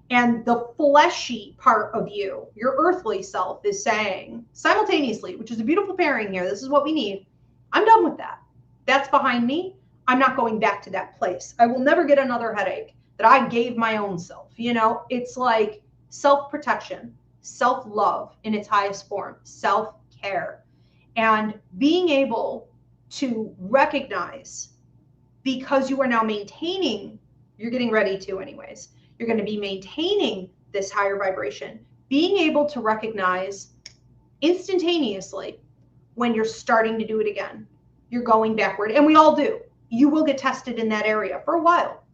and the fleshy part of you, your earthly self, is saying simultaneously, which is a beautiful pairing here. This is what we need. I'm done with that. That's behind me. I'm not going back to that place. I will never get another headache that I gave my own self. It's like self-protection, self-love in its highest form, self-care, and being able to recognize, because you are now maintaining, you're getting ready to anyways, you're going to be maintaining this higher vibration, being able to recognize instantaneously when you're starting to do it again, you're going backward. And we all do. You will get tested in that area for a while,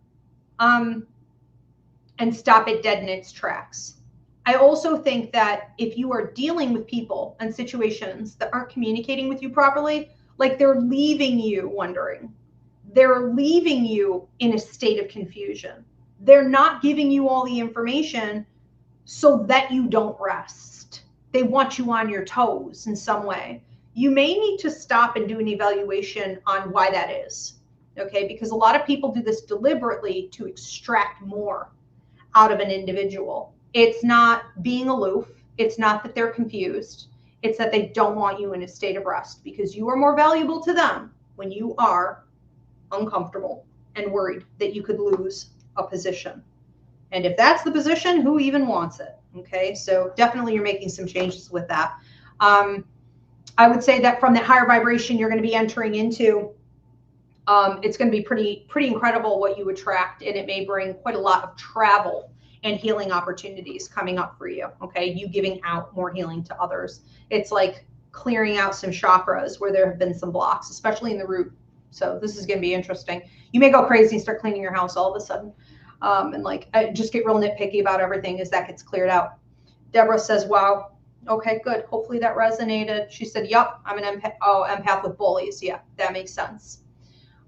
and stop it dead in its tracks. I also think that if you are dealing with people and situations that aren't communicating with you properly, like they're leaving you wondering, they're leaving you in a state of confusion, they're not giving you all the information so that you don't rest. They want you on your toes in some way. You may need to stop and do an evaluation on why that is. Okay, because a lot of people do this deliberately to extract more out of an individual. It's not being aloof. It's not that they're confused. It's that they don't want you in a state of rest, because you are more valuable to them when you are uncomfortable and worried that you could lose a position. And if that's the position, who even wants it? Okay, so definitely you're making some changes with that. I would say that from the higher vibration you're going to be entering into, it's going to be pretty incredible what you attract, and it may bring quite a lot of travel and healing opportunities coming up for you. Okay, you giving out more healing to others. It's like clearing out some chakras where there have been some blocks, especially in the root. So this is going to be interesting. You may go crazy and start cleaning your house all of a sudden, and like just get real nitpicky about everything as that gets cleared out. Deborah says, wow. Okay, good. Hopefully that resonated. She said, yep, I'm an empath. Oh, empath with bullies. Yeah, that makes sense.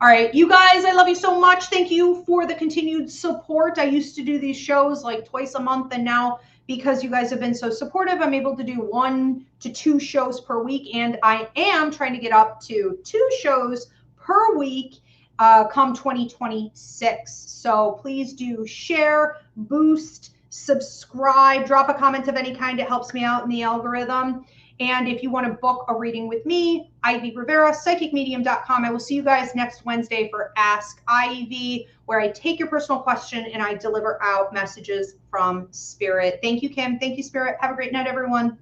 All right, you guys, I love you so much. Thank you for the continued support. I used to do these shows like twice a month, and now because you guys have been so supportive, I'm able to do 1 to 2 shows per week, and I am trying to get up to 2 shows per week come 2026. So please do share, boost, subscribe, drop a comment of any kind. It helps me out in the algorithm. And if you want to book a reading with me, Ivy Rivera, psychicmedium.com. I will see you guys next Wednesday for Ask Ivy, where I take your personal question and I deliver out messages from Spirit. Thank you, Kim. Thank you, Spirit. Have a great night, everyone.